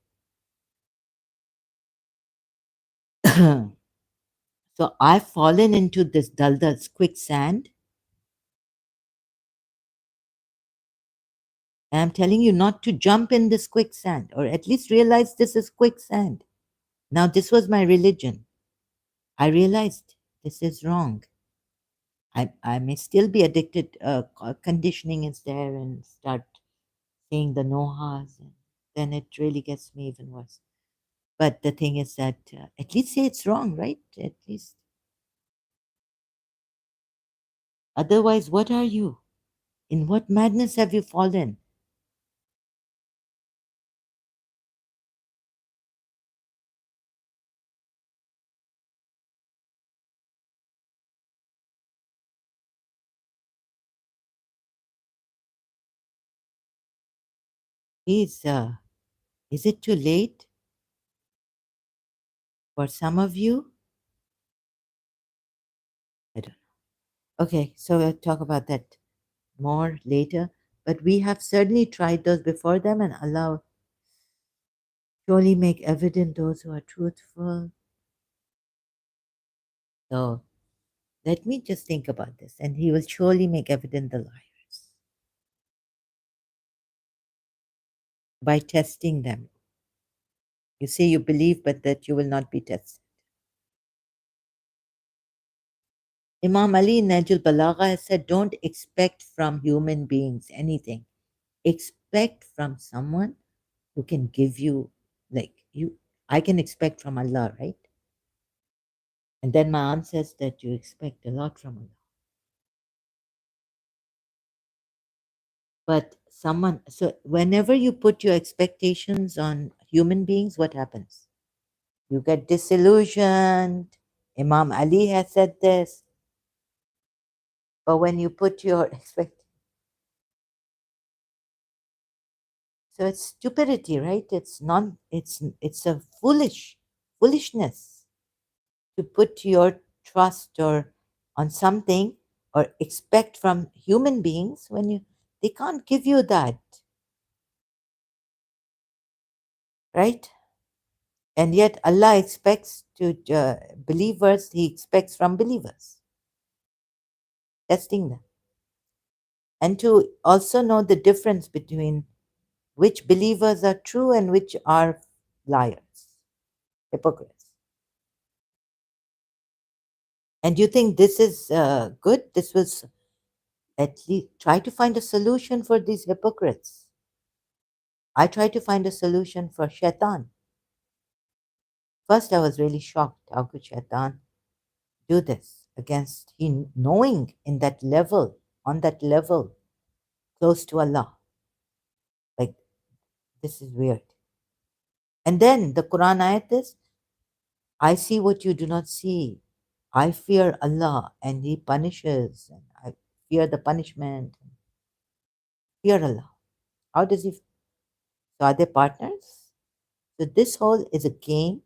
So I've fallen into this daldal's quicksand, and I'm telling you not to jump in this quicksand, or at least realize this is quicksand. Now, this was my religion. I realized this is wrong. I may still be addicted. Conditioning is there and start saying the nohas, and then it really gets me even worse. But the thing is that at least say it's wrong, right? At least. Otherwise, what are you? In what madness have you fallen? Is it too late for some of you? I don't know. Okay, so we'll talk about that more later. But we have certainly tried those before them, and Allah surely make evident those who are truthful. So let me just think about this, and He will surely make evident the liars by testing them. You say you believe, but that you will not be tested. Imam Ali in Najul Balagha has said, don't expect from human beings anything. Expect from someone who can give you, like you, I can expect from Allah, right? And then my aunt says that you expect a lot from Allah. But so whenever you put your expectations on human beings, what happens? You get disillusioned. Imam Ali has said this. But when you put your so it's stupidity, right? It's a foolishness to put your trust or on something or expect from human beings when they can't give you that, right? And yet Allah expects to believers, He expects from believers, testing them. And to also know the difference between which believers are true and which are liars, hypocrites. And you think this is good? This was At least try to find a solution for these hypocrites. I tried to find a solution for Shaitan. First, I was really shocked. How could Shaitan do this against him, knowing in that level, on that level, close to Allah? Like, this is weird. And then the Quran ayat is, I see what you do not see. I fear Allah and He punishes. And I fear the punishment. Fear Allah. How does He? So are they partners? So this whole is a game,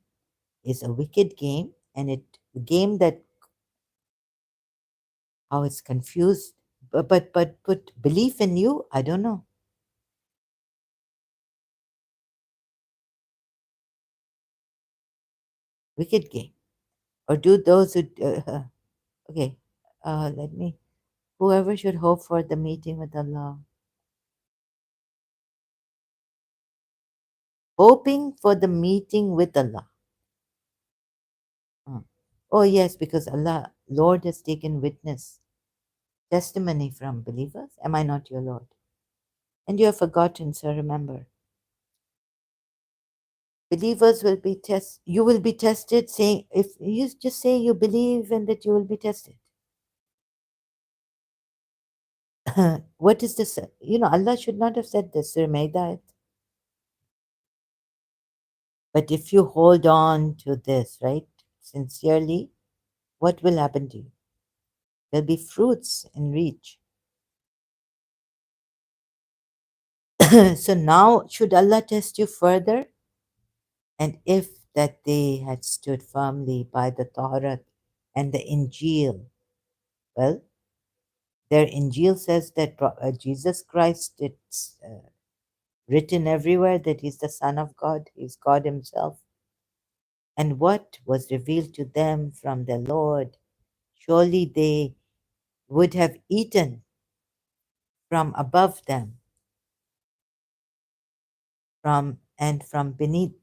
is a wicked game, and a game that how it's confused. But put belief in you, I don't know. Wicked game. Or do those who okay, let me. Whoever should hope for the meeting with Allah, hoping for the meeting with Allah. Hmm. Oh yes, because Allah, Lord has taken witness, testimony from believers. Am I not your Lord? And you have forgotten, so remember. Believers will be test. You will be tested. Saying if you just say you believe and that you will be tested. What is this? Allah should not have said this, Surah Maida. But if you hold on to this, right, sincerely, what will happen to you? There'll be fruits in reach. So now, should Allah test you further? And if that they had stood firmly by the Torah and the Injil, well, their Injil says that Jesus Christ, it's written everywhere that He's the Son of God, He's God Himself. And what was revealed to them from the Lord, surely they would have eaten from above them, from beneath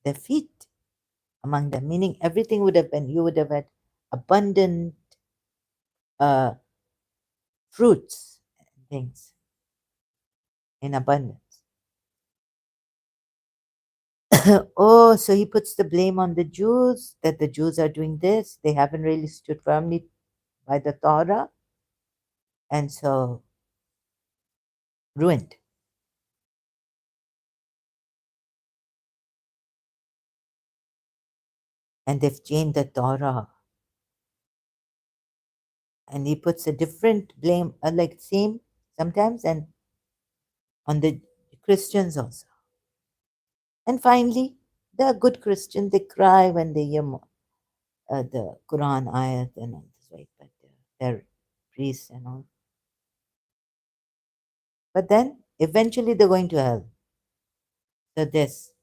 their feet among them, meaning everything would have been, you would have had abundant uh, fruits and things in abundance. Oh, so he puts the blame on the Jews, that the Jews are doing this. They haven't really stood firmly by the Torah, and so ruined. And they've changed the Torah. And he puts a different blame, like same sometimes, and on the Christians also. And finally, the good Christians, they cry when they hear the Quran ayat and all this, right? But they're priests and all. But then eventually they're going to hell. So this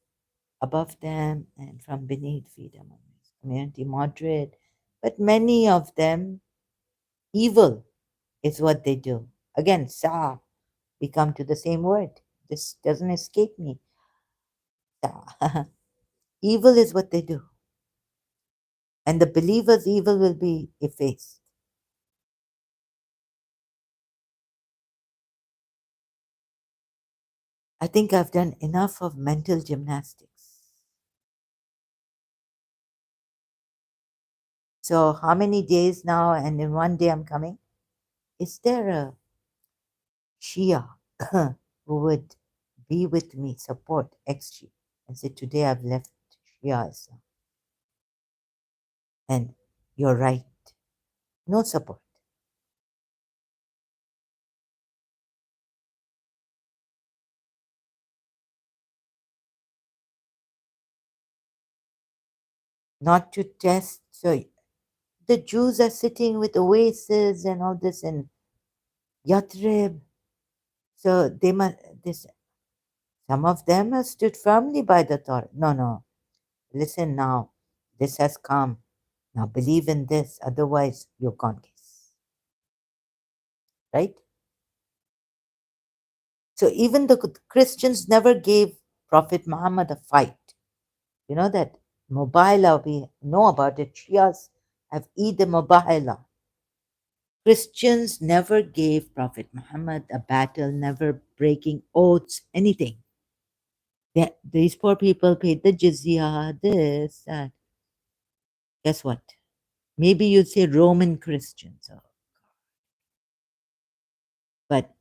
above them and from beneath feed among his community, moderate. But many of them, evil is what they do. Again, sa, we come to the same word. This doesn't escape me. Sa. Evil is what they do. And the believer's evil will be effaced. I think I've done enough of mental gymnastics. So, how many days now? And in one day I'm coming. Is there a Shia who would be with me, support Ex-Shia? And say, today I've left Shia Islam. And you're right. No support. Not to test. So the Jews are sitting with oases and all this in Yathrib. So they must, this, some of them have stood firmly by the Torah. No, no. Listen now. This has come. Now believe in this. Otherwise, you're gone. Right? So even the Christians never gave Prophet Muhammad a fight. You know that Mubahila, we know about it. Shias have Eid Mubahila. Christians never gave Prophet Muhammad a battle, never breaking oaths, anything. These poor people paid the jizya, this, that. Guess what? Maybe you'd say Roman Christians, but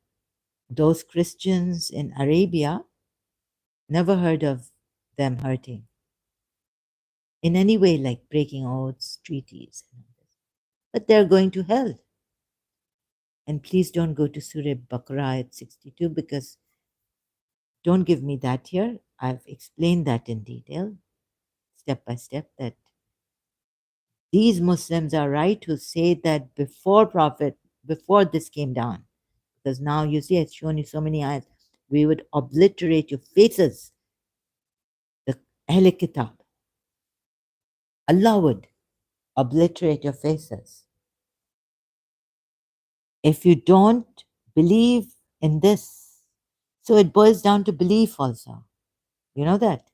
those Christians in Arabia, never heard of them hurting in any way, like breaking oaths, treaties. But they're going to hell. And please don't go to Surah Baqarah at 62 because don't give me that here. I've explained that in detail, step by step, that these Muslims are right who say that before this came down, because now you see, it's shown you so many ayats, we would obliterate your faces. The Ahl Kitab, Allah would obliterate your faces. If you don't believe in this, so it boils down to belief also. You know that?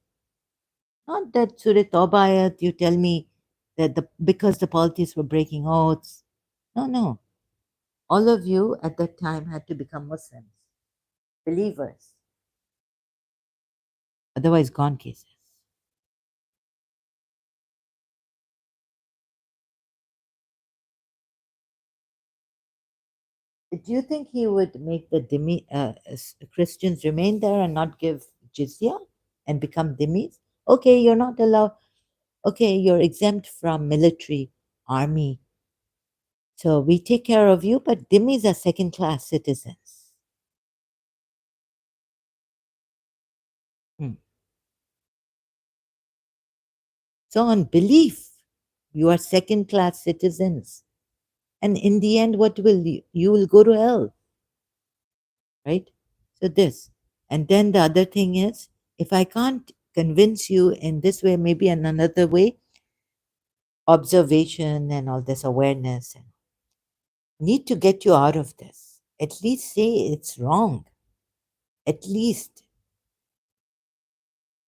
Not that Surah Tawbah ayat, you tell me that because the politics were breaking oaths. No, no. All of you at that time had to become Muslims, believers. Otherwise, gone cases. Do you think he would make the Christians remain there and not give jizya and become dhimmis? Okay, you're not allowed. Okay, you're exempt from military, army. So we take care of you, but dhimmis are second class citizens. Hmm. So on belief, you are second class citizens. And in the end, what will you will go to hell, right? So this. And then the other thing is, if I can't convince you in this way, maybe in another way, observation and all this awareness, and need to get you out of this. At least say it's wrong. At least.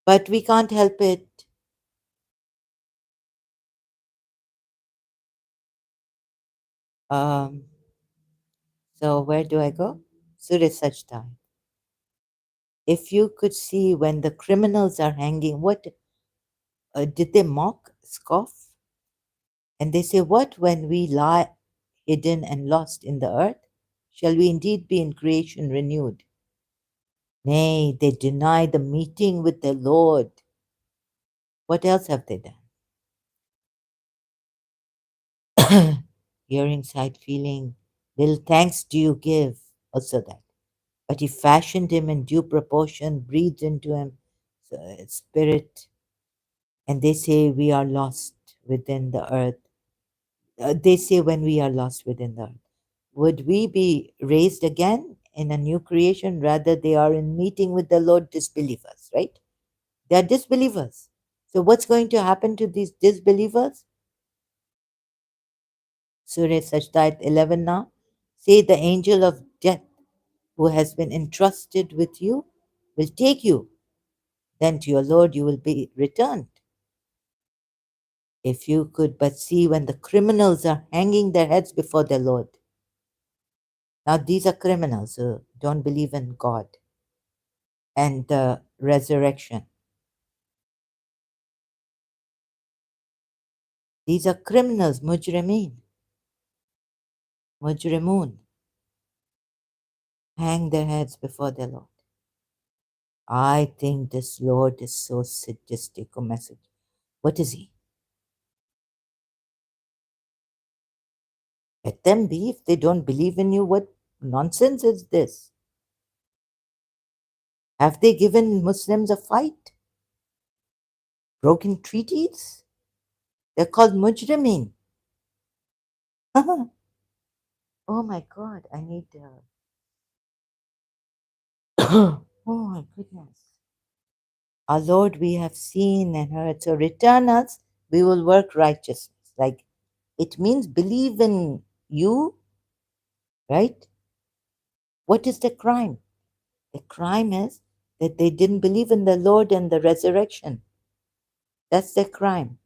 But we can't help it. Um, so where do I go? Surah Sajda. If you could see when the criminals are hanging, what did they mock, scoff? And they say, what when we lie hidden and lost in the earth? Shall we indeed be in creation renewed? Nay, they deny the meeting with the Lord. What else have they done? Hearing, sight, feeling. Little thanks do you give, also that. But he fashioned him in due proportion, breathed into him spirit, and they say we are lost within the earth. They say when we are lost within the earth. Would we be raised again in a new creation? Rather, they are in meeting with the Lord, disbelievers, right? They are disbelievers. So, what's going to happen to these disbelievers? Surah Sajda 11 now. Say, the angel of death who has been entrusted with you will take you. Then to your Lord you will be returned. If you could but see when the criminals are hanging their heads before their Lord. Now, these are criminals who don't believe in God and the resurrection. These are criminals, mujrimeen, mujrimun, hang their heads before their Lord. I think this Lord is so sadistic a message. What is he? Let them be. If they don't believe in you, what nonsense is this? Have they given Muslims a fight? Broken treaties? They're called mujrimeen. Oh my God, I need. Oh my goodness. Our Lord, we have seen and heard. So return us, we will work righteousness. Like it means believe in you, right? What is the crime? The crime is that they didn't believe in the Lord and the resurrection. That's their crime.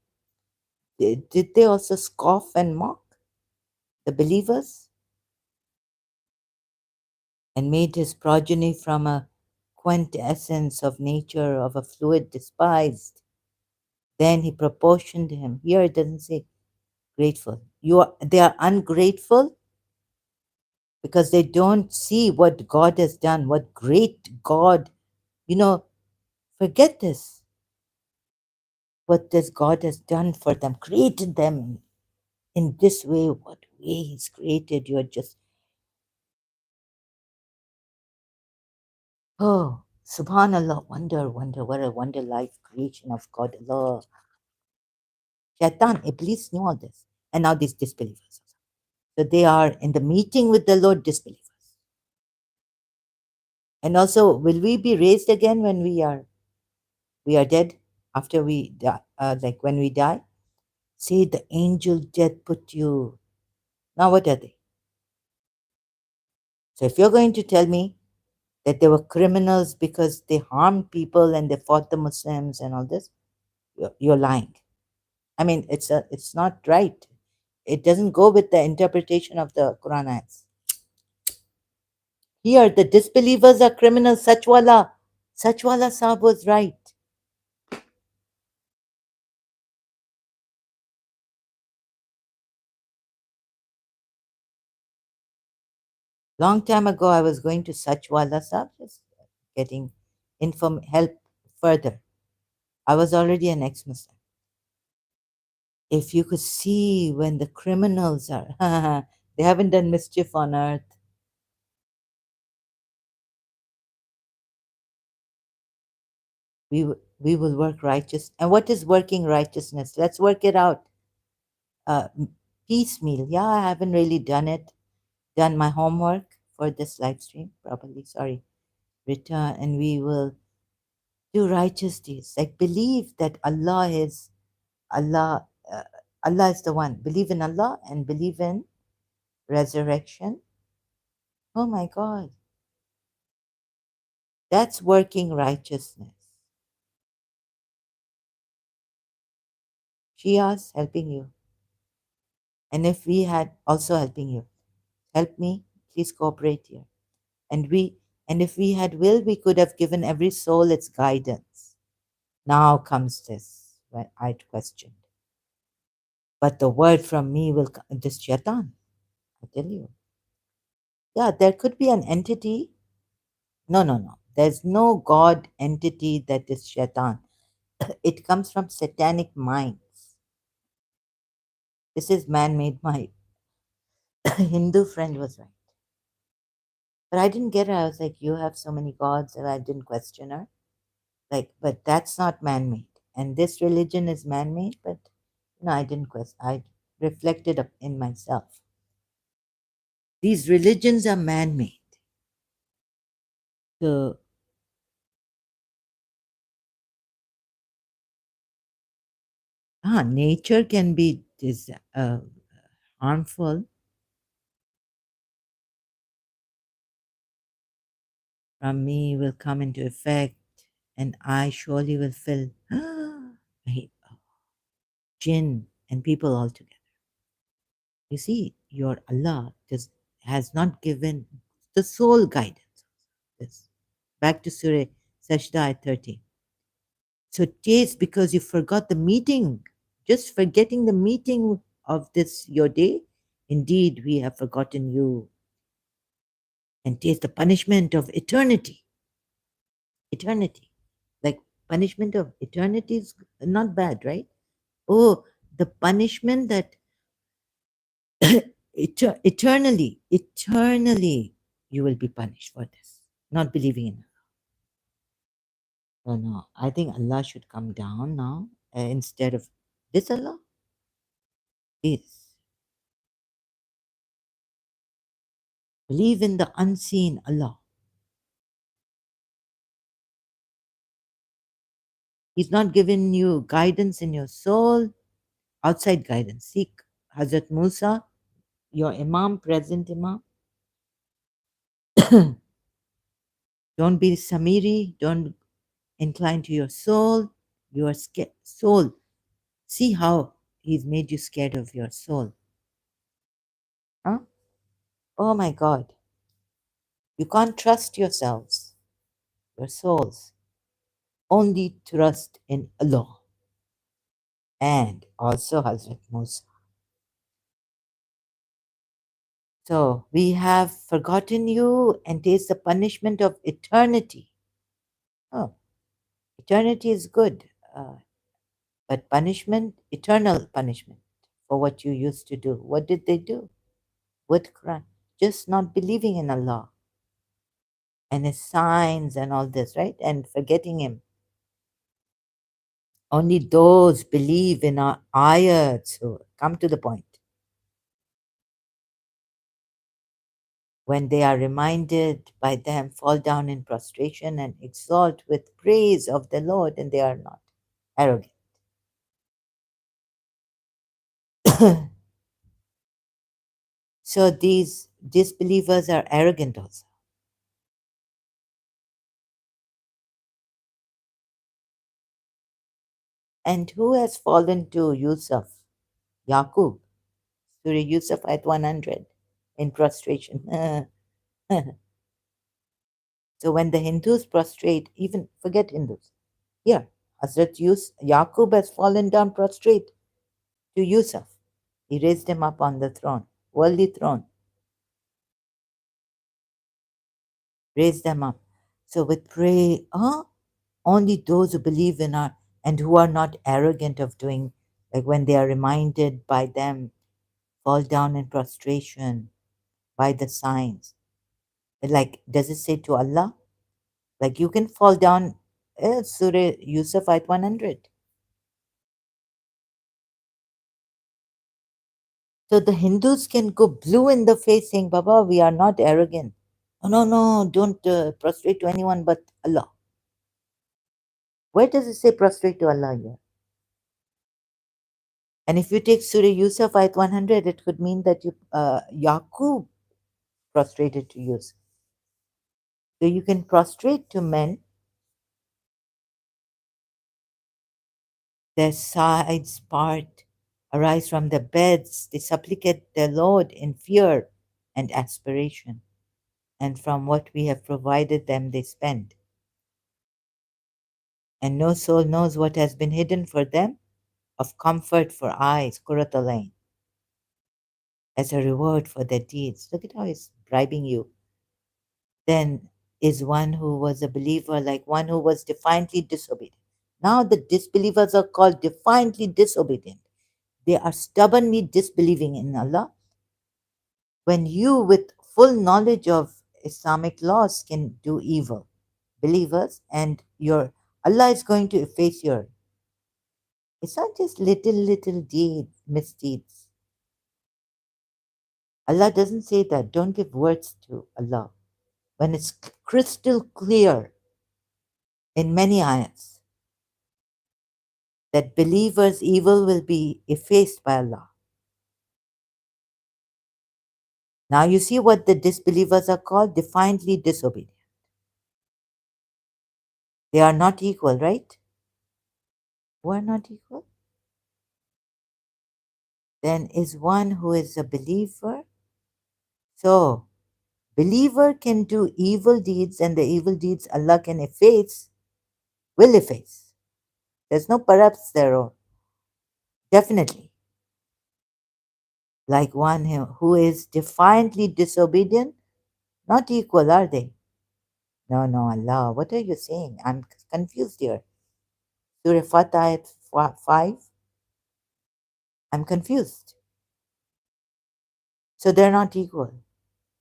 Did they also scoff and mock the believers? and made his progeny from a quintessence of nature of a fluid despised. Then he proportioned him. Here it doesn't say grateful. They are ungrateful because they don't see what God has done, what great God, you know, forget this. What this God has done for them, created them in this way, what way He's created. You're just, oh, subhanallah, wonder, wonder, what a wonder life creation of God. Allah. Shaitan, Iblis knew all this. And now these disbelievers. So they are in the meeting with the Lord, disbelievers. And also, will we be raised again when we are dead after we die, like when we die? Say the angel death put you. Now what are they? So if you're going to tell me that they were criminals because they harmed people and they fought the Muslims and all this, you're lying. I mean, it's not right. It doesn't go with the interpretation of the Quran ayats. Here, the disbelievers are criminals. Sachwala Sahib was right. Long time ago, I was going to Sachwala Sahib, just getting help further. I was already an ex-Muslim. If you could see when the criminals are, they haven't done mischief on earth. We will work righteous. And what is working righteousness? Let's work it out. Piecemeal. Yeah, I haven't really done my homework for this live stream properly. Sorry. Return, and we will do righteous deeds. Like believe that Allah. Allah is the one. Believe in Allah and believe in resurrection. Oh my God, that's working righteousness. Shias helping you, and if we had also helping you, help me, please cooperate here. And if we had will, we could have given every soul its guidance. Now comes this when I questioned. But the word from me will come, this shaitan, I tell you. Yeah, there could be an entity. No, no, no. There's no God entity that is shaitan. It comes from satanic minds. This is man made. My Hindu friend was right. But I didn't get her. I was like, you have so many gods, and I didn't question her. Like, but that's not man made. And this religion is man made, but no, I didn't question. I reflected in myself. These religions are man made. So, nature can be harmful. From me will come into effect, and I surely will fill jinn and people altogether. You see, your Allah just has not given the sole guidance. This back to Surah Sajda ayat 30. So taste because you forgot the meeting, just forgetting the meeting of this your day. Indeed, we have forgotten you, and taste the punishment of eternity. Eternity, like punishment of eternity is not bad, right? Oh, the punishment that eternally you will be punished for this, not believing in Allah. Oh no, I think Allah should come down now instead of this Allah. Is believe in the unseen Allah. He's not giving you guidance in your soul, outside guidance. Seek Hazrat Musa, your Imam, present Imam. Don't be Samiri, don't incline to your soul. You are scared. Soul. See how he's made you scared of your soul. Huh? Oh my God. You can't trust yourselves, your souls. Only trust in Allah and also Hazrat Musa. So we have forgotten you and taste the punishment of eternity. Oh, eternity is good, but punishment, eternal punishment for what you used to do. What did they do? What crime? Just not believing in Allah and His signs and all this, right? And forgetting Him. Only those believe in our ayats who come to the point. When they are reminded by them, fall down in prostration and exalt with praise of the Lord, and they are not arrogant. So these disbelievers are arrogant also. And who has fallen to Yusuf? Yaqub, Surah Yusuf at 100 in prostration. So when the Hindus prostrate, even forget Hindus, here, Yaqub has fallen down prostrate to Yusuf. He raised him up on the throne, worldly throne, raised them up. So with pray, only those who believe in our and who are not arrogant of doing, like when they are reminded by them, fall down in prostration by the signs. Like, does it say to Allah? Like you can fall down, Surah Yusuf at 100. So the Hindus can go blue in the face saying, Baba, we are not arrogant. Oh, no, no, don't prostrate to anyone but Allah. Where does it say prostrate to Allah here? And if you take Surah Yusuf ayat 100, it could mean that Yaqub prostrated to Yusuf. So you can prostrate to men, their sides part, arise from their beds, they supplicate their Lord in fear and aspiration, and from what we have provided them they spend. And no soul knows what has been hidden for them of comfort for eyes, Qurrat al-Ain, as a reward for their deeds. Look at how he's bribing you. Then is one who was a believer like one who was defiantly disobedient. Now the disbelievers are called defiantly disobedient. They are stubbornly disbelieving in Allah. When you, with full knowledge of Islamic laws, can do evil, believers, and your Allah is going to efface your. It's not just little deeds, misdeeds. Allah doesn't say that. Don't give words to Allah. When it's crystal clear in many ayats that believers' evil will be effaced by Allah. Now you see what the disbelievers are called? Defiantly disobedient. They are not equal, right? Who are not equal? Then is one who is a believer. So, believer can do evil deeds and the evil deeds Allah can efface, will efface. There's no perhaps there, or definitely. Like one who is defiantly disobedient, not equal, are they? No, no, Allah, what are you saying? I'm confused here. Surah Fatah 5, I'm confused. So they're not equal.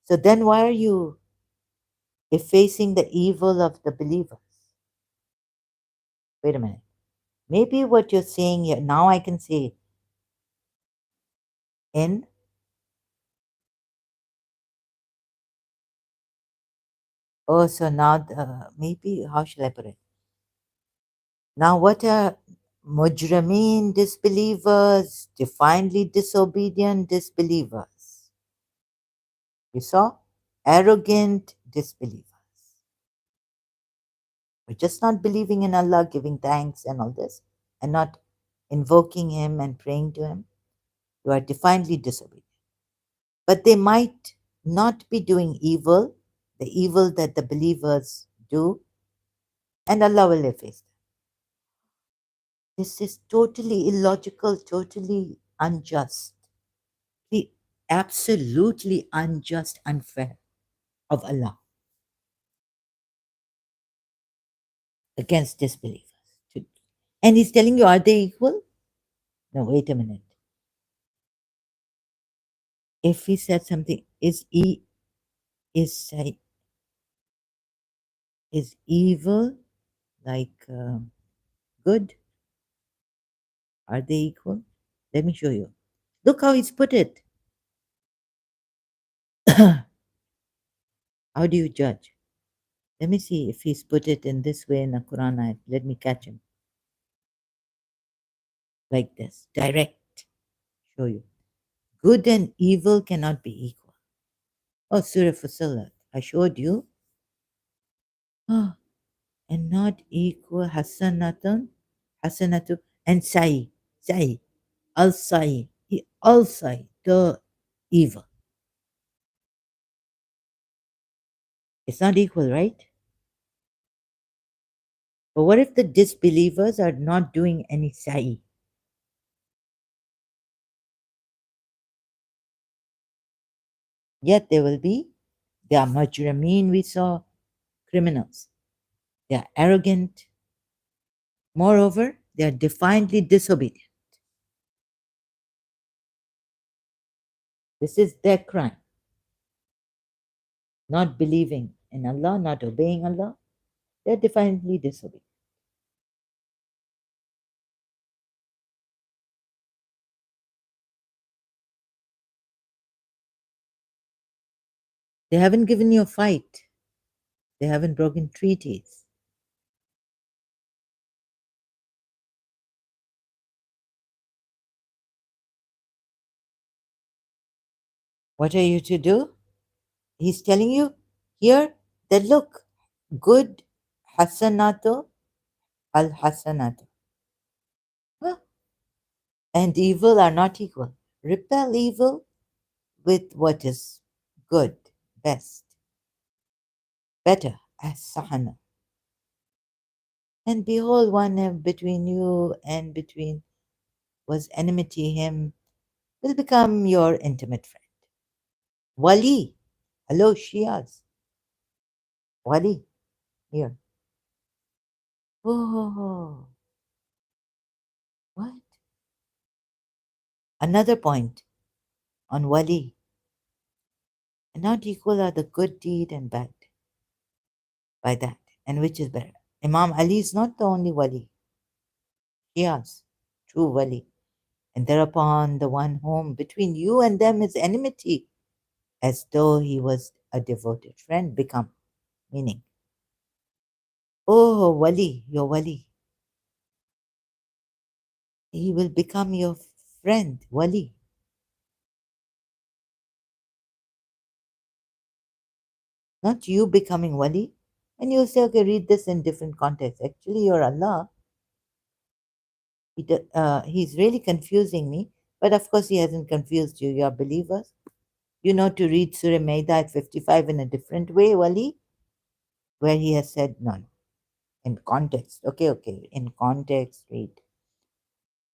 So then why are you effacing the evil of the believers? Wait a minute. Maybe what you're saying here, now I can say in, oh, so now maybe, how shall I put it? Now what are mujrameen disbelievers, defiantly disobedient disbelievers? You saw? Arrogant disbelievers. We're just not believing in Allah, giving thanks and all this, and not invoking Him and praying to Him. You are defiantly disobedient. But they might not be doing evil, the evil that the believers do, and Allah will efface them. This is totally illogical, totally unjust, absolutely unjust, unfair of Allah against disbelievers. And He's telling you, are they equal? No, wait a minute. If He said something, is is evil like good? Are they equal? Let me show you. Look how He's put it. How do you judge? Let me see if He's put it in this way in the Quran ayat. Let me catch him. Like this, direct. Show you. Good and evil cannot be equal. Oh, Surah Fussilat. I showed you. Oh, and not equal Hasanatun, Hasanatu, and Sai, Al-Sai, Al-Sai, the evil. It's not equal, right? But what if the disbelievers are not doing any Sai? Yet they will be. They are Majrameen, we saw, criminals. They are arrogant. Moreover, they are defiantly disobedient. This is their crime. Not believing in Allah, not obeying Allah, they are defiantly disobedient. They haven't given you a fight. They haven't broken treaties. What are you to do? He's telling you here that look, good hasanato al hasanato. Huh? And evil are not equal. Repel evil with what is good, best, better, as sahana. And behold, one between you and between was enmity, him will become your intimate friend. Wali. Hello, Shias. Wali. Here. Oh, what? Another point on Wali. And not equal are the good deed and bad by that. And which is better? Imam Ali is not the only Wali. Shias, true Wali. And thereupon the one whom between you and them is enmity, as though he was a devoted friend, become. Meaning, oh, Wali, your Wali. He will become your friend, Wali. Not you becoming Wali. And you'll say, okay, read this in different contexts. Actually, you're Allah. He's really confusing me. But of course, he hasn't confused you. You're believers. You know to read Surah Maida at 55 in a different way, Wali, where he has said none. In context. Okay. In context, read.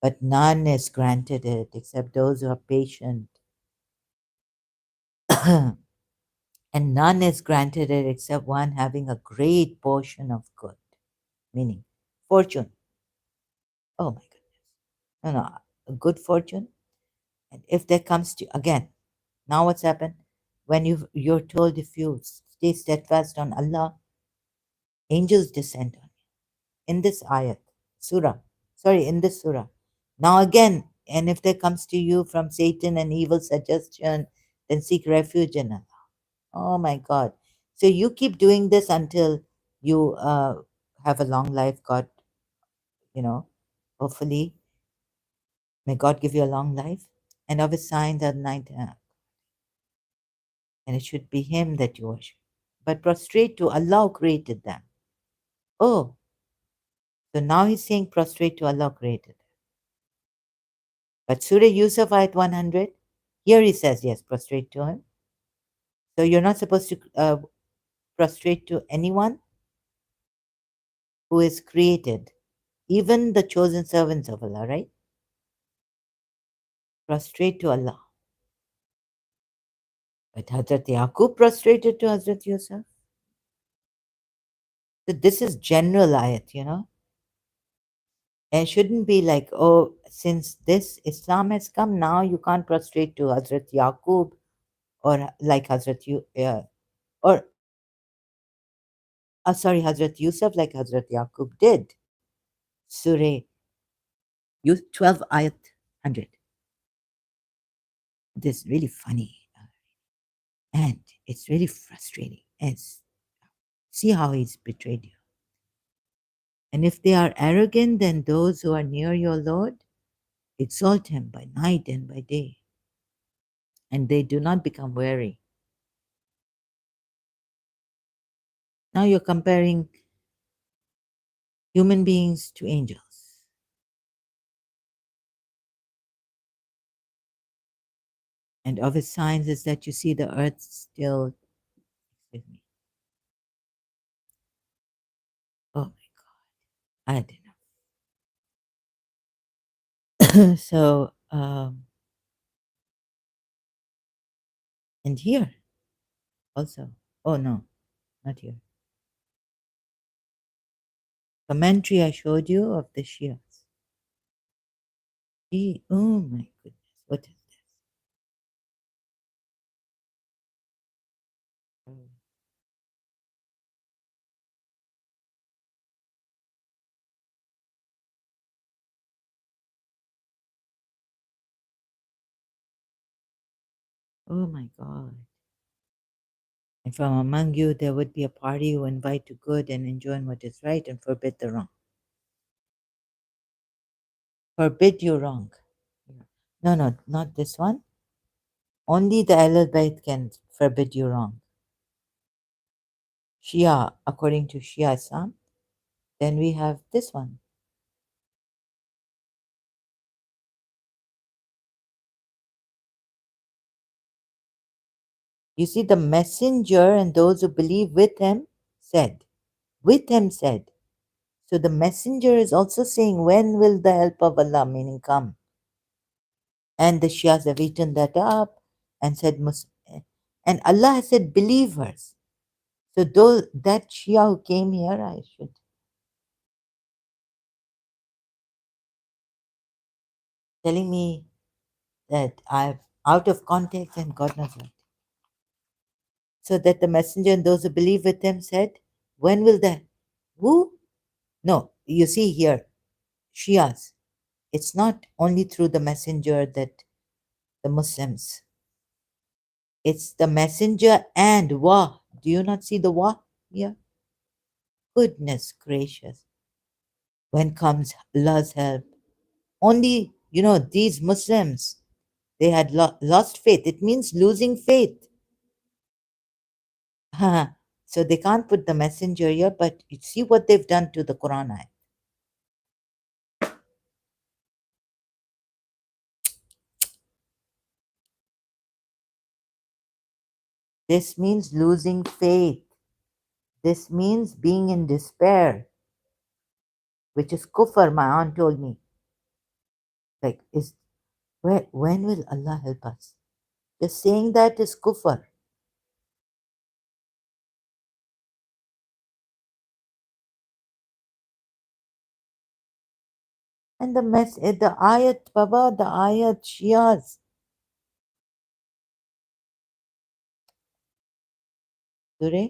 But none is granted it except those who are patient. And none is granted it except one having a great portion of good. Meaning, fortune. Oh my goodness. No, a good fortune. And if there comes to, again, now what's happened? When you're told if you stay steadfast on Allah, angels descend on you. In this ayat, surah, in this surah. Now again, and if there comes to you from Satan an evil suggestion, then seek refuge in Allah. Oh my God. So you keep doing this until you have a long life, God, hopefully. May God give you a long life. And of his signs at night. And it should be him that you worship. But prostrate to Allah who created them. Oh, so now he's saying prostrate to Allah who created them. But Surah Yusuf ayat 100, here he says, yes, prostrate to him. So you're not supposed to prostrate to anyone who is created, even the chosen servants of Allah, right? Prostrate to Allah. But Hazrat Yaqub prostrated to Hazrat Yusuf. So this is general ayat. It shouldn't be like, oh, since this Islam has come, now you can't prostrate to Hazrat Yaqub or like Hazrat or sorry, Hazrat Yusuf like Hazrat Yaqub did. Surah 12 ayat 100. This is really funny and it's really frustrating. See how he's betrayed you. And if they are arrogant, then those who are near your Lord exalt him by night and by day, and they do not become weary. Now you're comparing human beings to angels. And of his signs is that you see the earth still. Excuse me. Oh my God. I don't know. So, and here also. Oh no, not here. Commentary I showed you of the Shias. Oh my goodness. What is this? Oh my God. And from among you there would be a party who invite to good and enjoin what is right and forbid the wrong. Forbid you wrong. No, no, not this one. Only the Ahlul Bayt can forbid you wrong. Shia, according to Shia Islam. Then we have this one. You see, the messenger and those who believe said, with him said. So the messenger is also saying, when will the help of Allah, meaning come? And the Shias have eaten that up and said, and Allah has said believers. So that Shia who came here, I should. Telling me that I've out of context and God knows what. So that the messenger and those who believe with him said, when will the who? No, you see here, Shias. It's not only through the messenger that the Muslims. It's the messenger and wa. Do you not see the wa here? Goodness gracious. When comes Allah's help? Only, these Muslims, they had lost faith. It means losing faith. So they can't put the messenger here, but you see what they've done to the Quran. This means losing faith. This means being in despair, which is kufr, my aunt told me. Like, when will Allah help us? Just saying that is kufr. And the ayat, Baba, the ayat, Shias. Surah?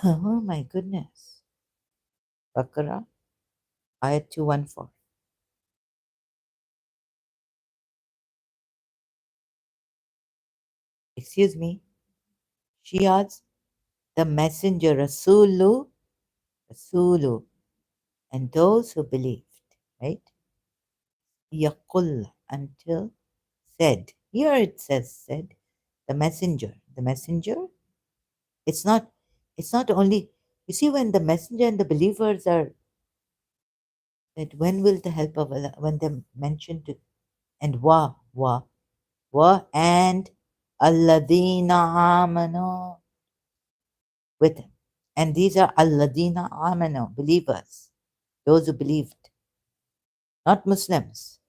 Oh my goodness. Baqarah, ayat 214. Excuse me. Shias, the messenger, Rasulu, and those who believed, right? Yaqul, until said. Here it said, the messenger. The messenger, it's not only, you see, when the messenger and the believers are, that when will the help of Allah, when they mention to, and wa, and Alladina amanu, with him. And these are alladina amanu, believers, those who believed, not Muslims.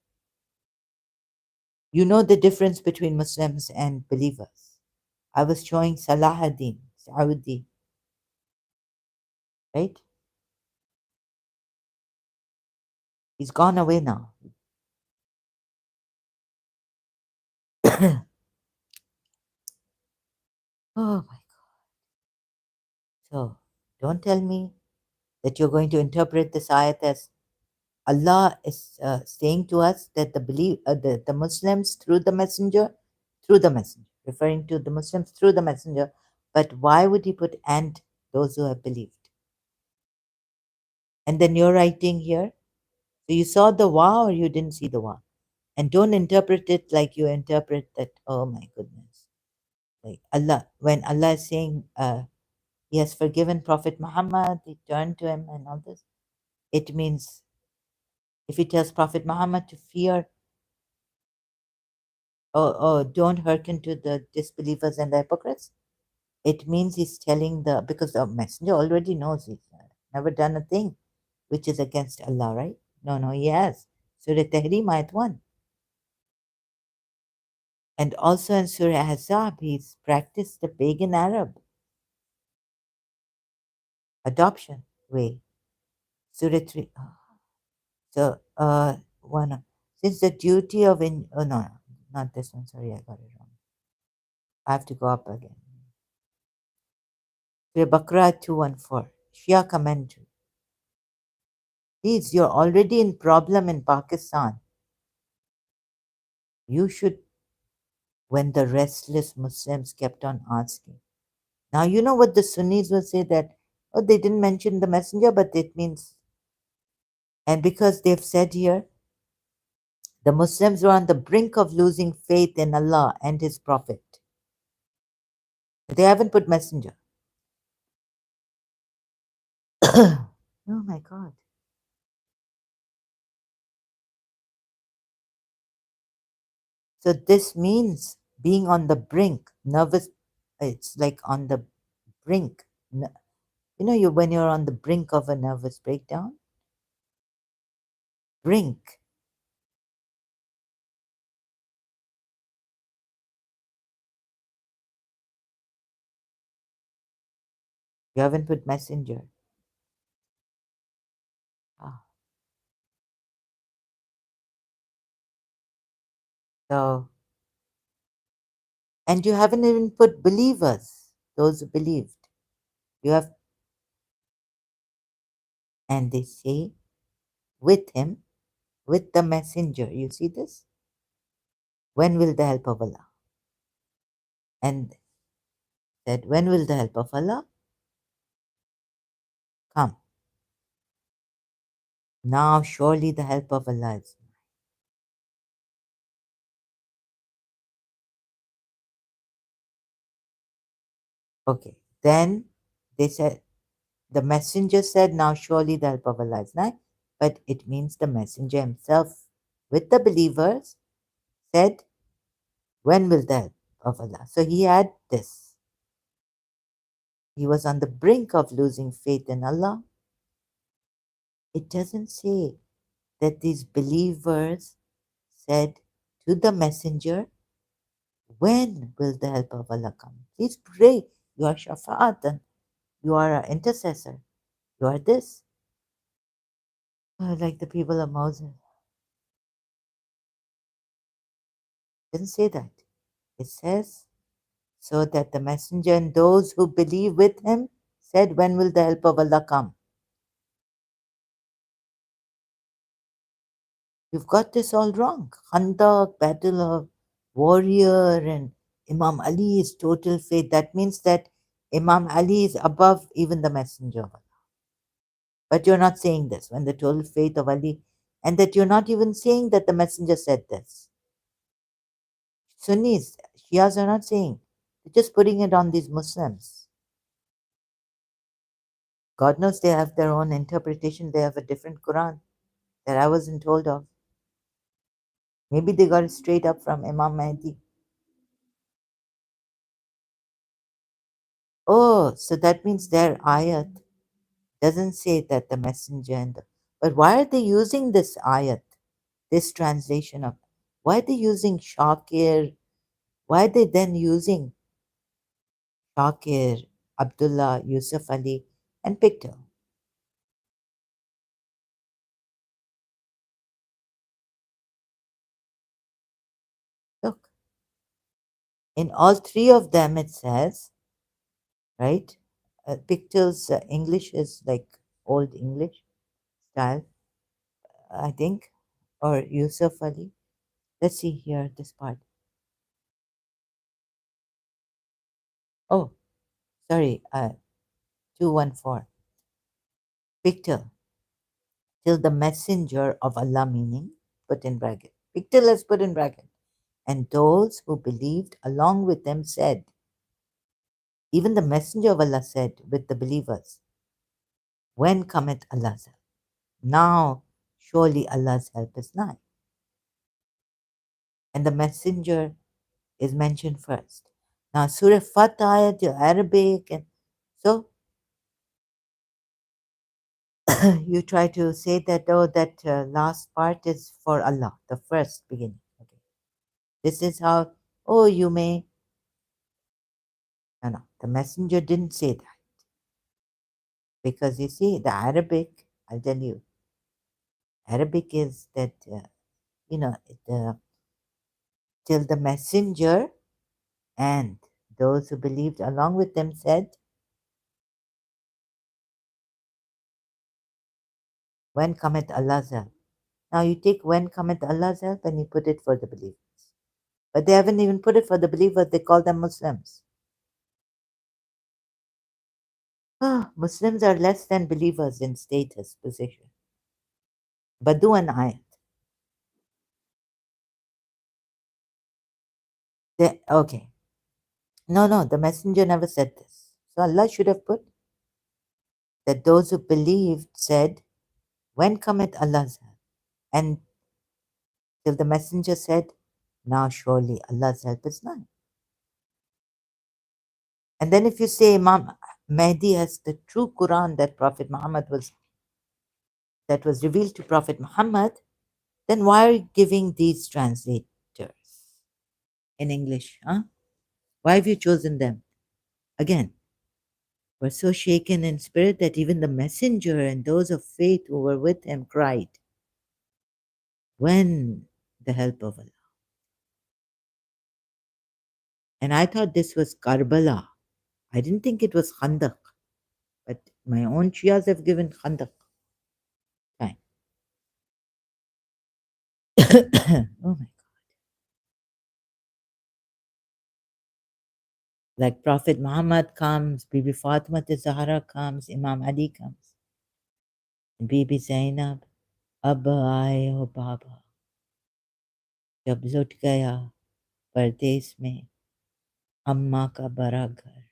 You know the difference between Muslims and believers. I was showing Salahuddin, Saudi, right? He's gone away now. Oh my God. So don't tell me that you're going to interpret this ayat as Allah is saying to us that the Muslims through the messenger, referring to the Muslims through the messenger. But why would he put and those who have believed? And then you're writing here. So you saw the wa or you didn't see the wa. And don't interpret it like you interpret that, oh my goodness. Like Allah, when Allah is saying he has forgiven Prophet Muhammad, he turned to him and all this, it means if he tells Prophet Muhammad to fear, oh, don't hearken to the disbelievers and the hypocrites, it means he's telling because the messenger already knows he's never done a thing which is against Allah, right? No, he has. Surah Tahrim, Ayat 1. And also in Surah Ahzab, he's practiced the pagan Arab adoption way. Surah 3. So, one, since the duty of, oh no, not this one, sorry, I got it wrong. I have to go up again. Surah Baqarah 214, Shia commentary. Please, you're already in problem in Pakistan. You should, when the restless Muslims kept on asking. Now, you know what the Sunnis will say that, oh, they didn't mention the messenger, but it means, and because they've said here, the Muslims were on the brink of losing faith in Allah and His Prophet. They haven't put messenger. Oh my God. So this means being on the brink, nervous. It's like on the brink. You know, when you're on the brink of a nervous breakdown, brink. You haven't put messenger. Ah. So, and you haven't even put believers, those who believed. You have, and they say, with him, with the messenger. You see this? When will the help of Allah? And said, when will the help of Allah come? Now surely the help of Allah is. Okay. Then they said, the messenger said, now surely the help of Allah is nigh. But it means the messenger himself with the believers said, when will the help of Allah? So he had this. He was on the brink of losing faith in Allah. It doesn't say that these believers said to the messenger, when will the help of Allah come? Please pray. You are shafa'atan. You are an intercessor. You are this. Like the people of Moses. It doesn't say that. It says, so that the messenger and those who believe with him said, when will the help of Allah come? You've got this all wrong. Khandak, battle of warrior, and Imam Ali is total faith. That means that Imam Ali is above even the messenger of Allah. But you're not saying this when the total faith of Ali, and that you're not even saying that the messenger said this. Sunnis, Shias are not saying. They're just putting it on these Muslims. God knows they have their own interpretation. They have a different Quran that I wasn't told of. Maybe they got it straight up from Imam Mahdi. Oh, so that means their ayat doesn't say that the messenger and the, but why are they using this ayat, this translation of, why are they using Shakir? Why are they then using Shakir, Abdullah, Yusuf Ali, and Pictor? Look, in all three of them it says, right? Pictor's English is like old English style, I think, or Yusuf Ali. Let's see here, this part. Oh, sorry, 214. Pictor, till the messenger of Allah, meaning, put in bracket. Pictor, let's put in bracket. And those who believed along with them said, even the messenger of Allah said with the believers, when cometh Allah's help? Now surely Allah's help is nigh. And the messenger is mentioned first. Now Surah Fatah, the Arabic, and so you try to say that, oh, that last part is for Allah, the first beginning. Okay. This is how, oh, you may. No, no, the messenger didn't say that. Because you see, the Arabic, I'll tell you, Arabic is that, the, till the messenger and those who believed along with them said, when cometh Allah's help? Now you take when cometh Allah's help and you put it for the believers. But they haven't even put it for the believers, they call them Muslims. Ah, Muslims are less than believers in status, position. Badu and ayat. Okay. No, no, the messenger never said this. So Allah should have put that those who believed said, when cometh Allah's help? And till the messenger said, now surely Allah's help is nigh. And then if you say Imam Mahdi has the true Quran that was revealed to Prophet Muhammad, then why are you giving these translators in English? Huh? Why have you chosen them? Again, we're so shaken in spirit that even the messenger and those of faith who were with him cried, when the help of Allah. And I thought this was Karbala. I didn't think it was Khandaq, but my own Shias have given Khandaq. Fine. Oh my. Like Prophet Muhammad comes, Bibi Fatima Zahra comes, Imam Ali comes, and Bibi Zainab, अब आए हो बाबा जब लुट गया परदेस में अम्मा का बड़ा घर.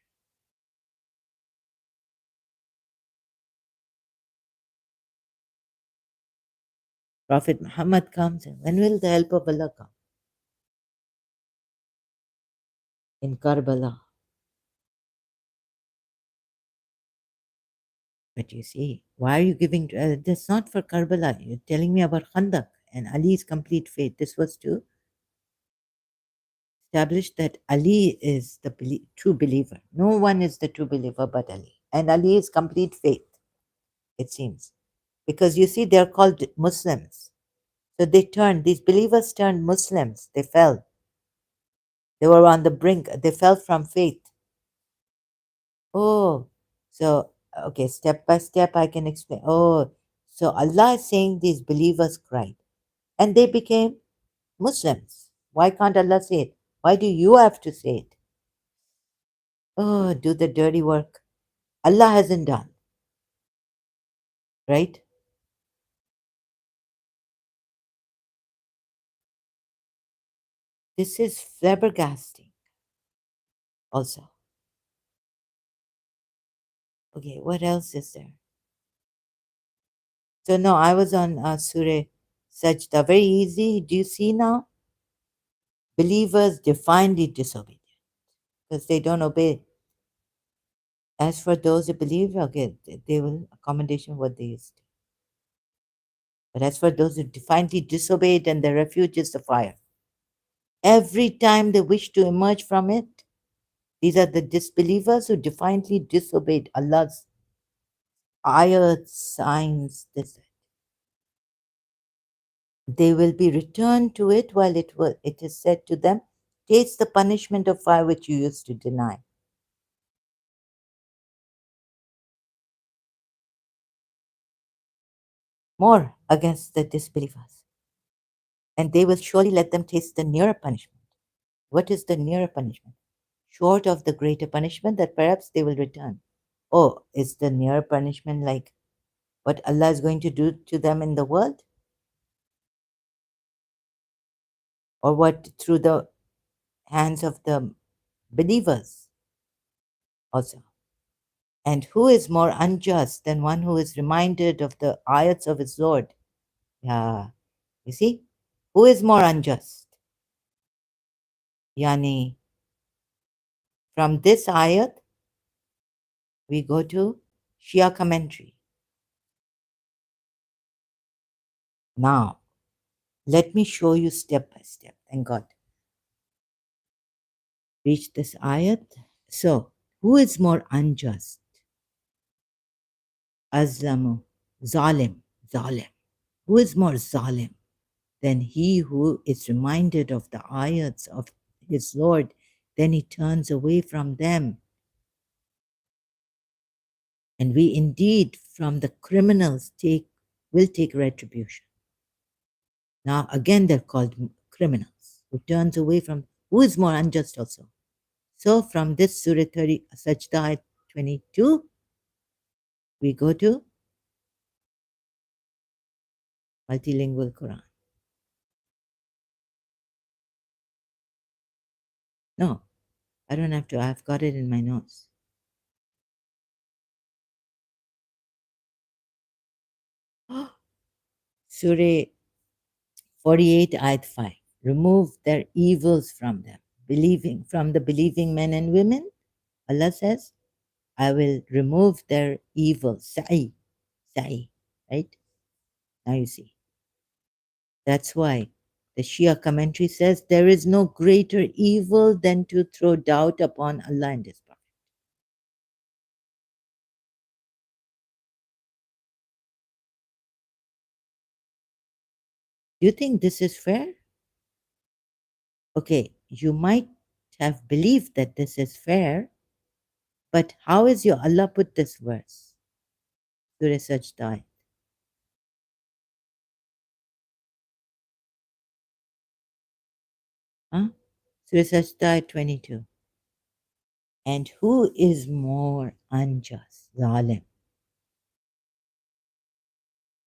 Prophet Muhammad comes, and when will the help of Allah come? In Karbala. But you see, why are you giving? That's not for Karbala. You're telling me about Khandaq and Ali's complete faith. This was to establish that Ali is the true believer. No one is the true believer but Ali. And Ali is complete faith, it seems. Because you see, they're called Muslims. So they turned, these believers turned Muslims. They fell. They were on the brink. They fell from faith. Oh, so, okay, step by step I can explain. Oh, so Allah is saying these believers cried. And they became Muslims. Why can't Allah say it? Why do you have to say it? Oh, do the dirty work. Allah hasn't done, right? This is flabbergasting also. Okay, what else is there? So, no, I was on Surah Sajda. Very easy. Do you see now? Believers divinely disobedient because they don't obey. As for those who believe, okay, they will accommodation what they used to. But as for those who defiantly disobeyed and their refuge is the fire, every time they wish to emerge from it, these are the disbelievers who defiantly disobeyed Allah's ayat, signs, this. They will be returned to it while it is said to them, taste the punishment of fire which you used to deny. More against the disbelievers. And they will surely let them taste the nearer punishment. What is the nearer punishment? Short of the greater punishment that perhaps they will return. Oh, is the nearer punishment like what Allah is going to do to them in the world? Or what through the hands of the believers also? And who is more unjust than one who is reminded of the ayats of his Lord? Yeah, you see, who is more unjust? Yani, from this ayat, we go to Shia commentary. Now, let me show you step by step. Thank God. Reach this ayat. So, who is more unjust? Azlamu, zalim, zalim. Who is more zalim than he who is reminded of the ayats of his Lord, then he turns away from them? And we indeed from the criminals will take retribution. Now again they're called criminals who turns away from who is more unjust also. So from this Surah 30 Sajda 22, we go to multilingual Quran. No, I don't have to. I've got it in my notes. Surah 48 ayat 5. Remove their evils from them. Believing from the believing men and women, Allah says, I will remove their evil. Sa'i. Sa'i. Right? Now you see. That's why the Shia commentary says there is no greater evil than to throw doubt upon Allah and His Prophet. Do you think this is fair? Okay, you might have believed that this is fair, but how is your Allah put this verse? Surah Sajda. Huh? Surah Sajda 22. And who is more unjust? Zalim.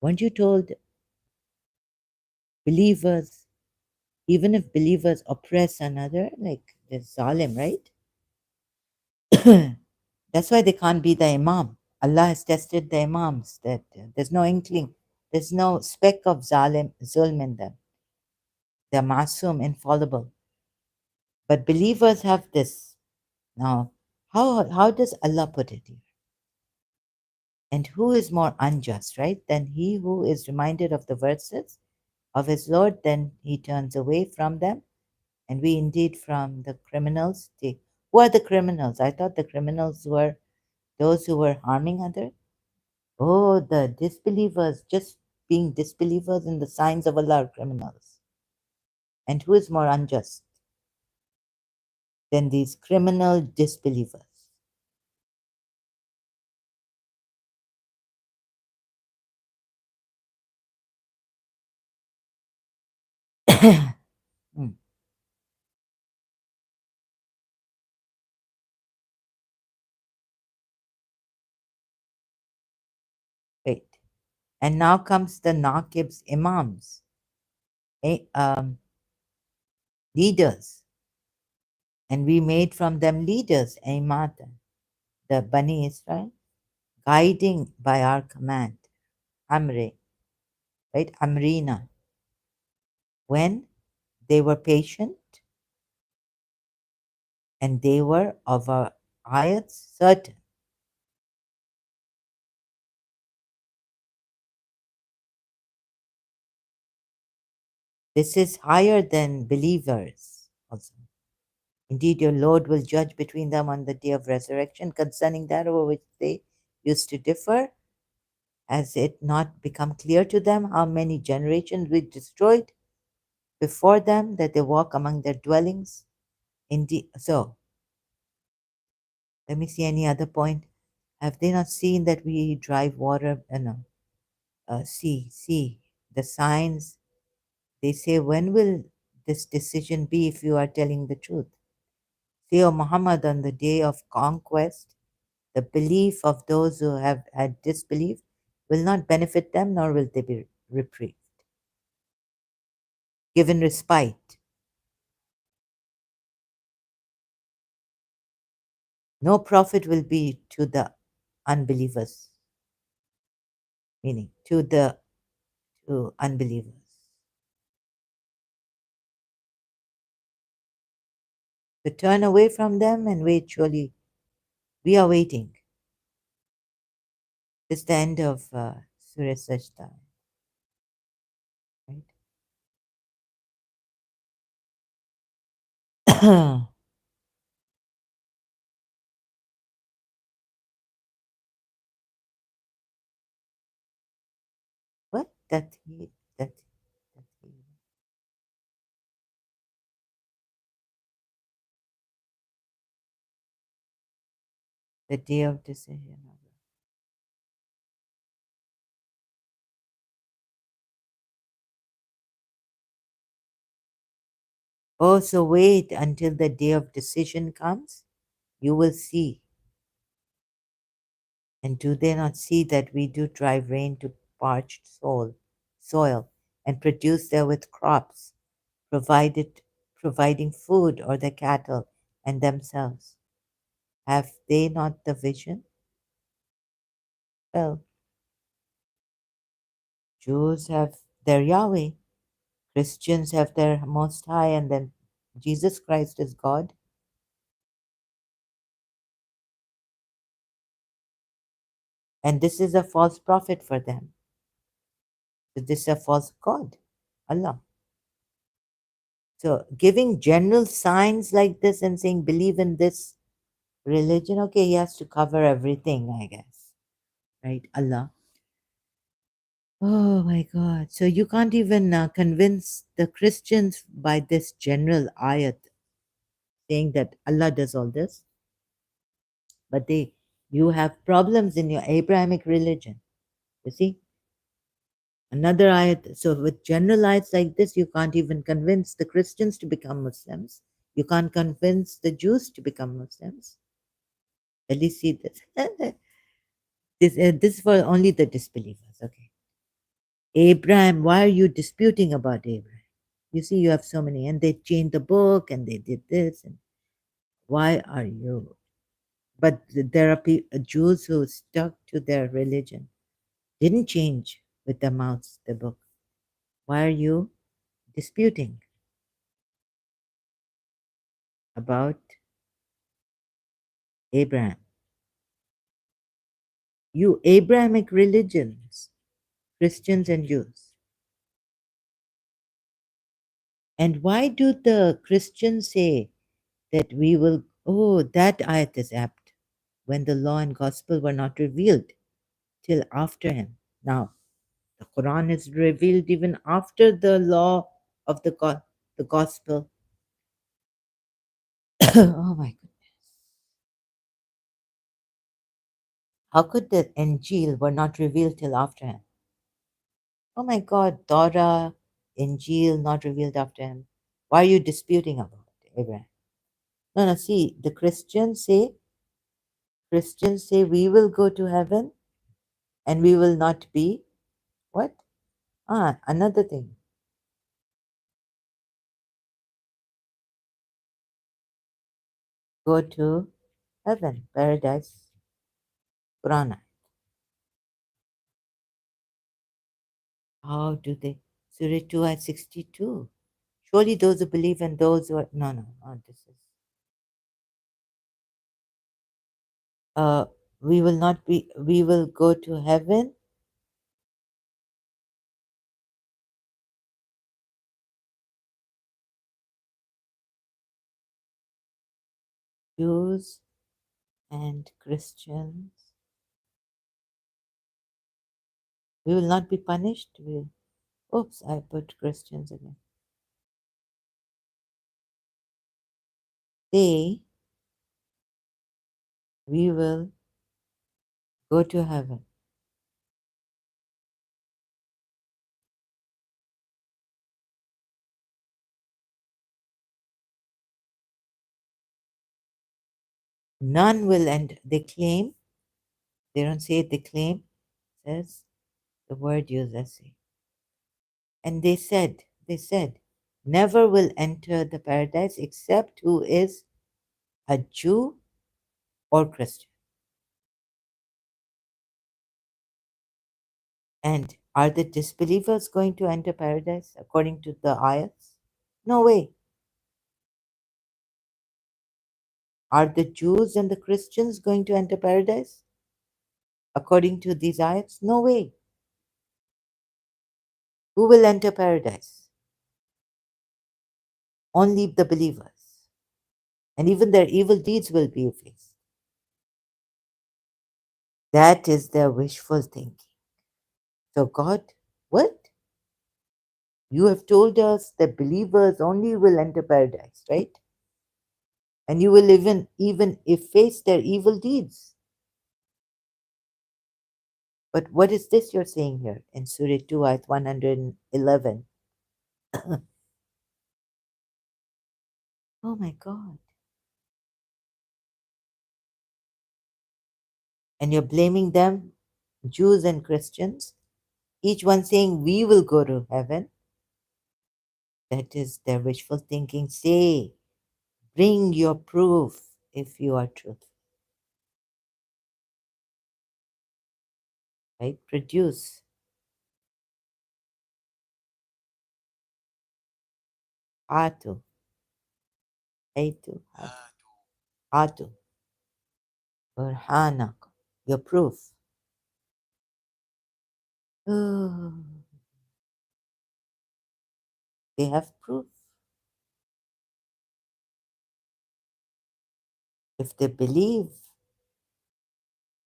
Weren't you told believers, even if believers oppress another, like there's Zalim, right? That's why they can't be the Imam. Allah has tested the Imams that there's no inkling, there's no speck of zulm in them. They're masum, infallible. But believers have this. Now, how does Allah put it here? And who is more unjust, right, than he who is reminded of the verses of his Lord, then he turns away from them. And we indeed from the criminals take. Who are the criminals? I thought the criminals were those who were harming others. Oh, the disbelievers, just being disbelievers in the signs of Allah are criminals. And who is more unjust than these criminal disbelievers? Hmm, wait. And now comes the Naqibs, Imams, eh, leaders. And we made from them leaders, Aimata, the Bani Israel, guiding by our command, Amre, right? Amrina, when they were patient and they were of our ayats certain. This is higher than believers also. Indeed, your Lord will judge between them on the day of resurrection concerning that over which they used to differ. Has it not become clear to them how many generations we destroyed before them, that they walk among their dwellings? Indeed, so let me see any other point. Have they not seen that we drive water? No. See the signs. They say, when will this decision be if you are telling the truth? Say, O Muhammad, on the day of conquest, the belief of those who have had disbelief will not benefit them, nor will they be reprieved, given respite. No profit will be to the unbelievers, meaning to unbelievers. To turn away from them and wait, surely we are waiting. This is the end of Surah Sajda. Right? What? That he, the day of decision. Oh, so wait until the day of decision comes. You will see. And do they not see that we do drive rain to parched soil and produce therewith crops, provided providing food or the cattle and themselves? Have they not the vision? Well, Jews have their Yahweh, Christians have their Most High, and then Jesus Christ is God. And this is a false prophet for them. So this is a false God, Allah. So giving general signs like this and saying, believe in this religion, okay, he has to cover everything, I guess. Right? Allah. Oh my God. So you can't even convince the Christians by this general ayat saying that Allah does all this. But you have problems in your Abrahamic religion. You see? Another ayat. So with general ayats like this, you can't even convince the Christians to become Muslims. You can't convince the Jews to become Muslims. At least see this. This is for only the disbelievers. Okay. Abraham, why are you disputing about Abraham? You see, you have so many, and they changed the book and they did this. And why are you? But there are Jews who stuck to their religion, didn't change with the mouths, the book. Why are you disputing about Abraham? You Abrahamic religions, Christians and Jews. And why do the Christians say that we will, oh, that ayat is apt, when the law and gospel were not revealed till after him. Now, the Quran is revealed even after the law of the gospel. Oh my goodness. How could the Injil were not revealed till after him? Oh my God, Torah, Injil not revealed after him. Why are you disputing about Abraham? No, no, see, the Christians say we will go to heaven and we will not be what? Another thing. Go to heaven, paradise, Quranic. How do they? Surah 2 at 62. Surely those who believe and those who are. No, no, no, this is. Uh, we will not be, we will go to heaven. Jews and Christians, we will not be punished. Oops, I put Christians again. We will go to heaven. None will enter. They claim, they don't say it, they claim, says the word used, let's see. And they said, never will enter the paradise except who is a Jew or Christian. And are the disbelievers going to enter paradise according to the ayats? No way. Are the Jews and the Christians going to enter paradise according to these ayats? No way. Who will enter paradise? Only the believers. And even their evil deeds will be effaced. That is their wishful thinking. So, God, what? You have told us that believers only will enter paradise, right? And you will even efface their evil deeds. But what is this you're saying here in Surah 2, ayat 111? Oh my God. And you're blaming them, Jews and Christians, each one saying, we will go to heaven. That is their wishful thinking. Say, bring your proof if you are truthful. Right? Produce. Atu. Aitu. Atu. Burhanak. Your proof. Oh, they have proof. If they believe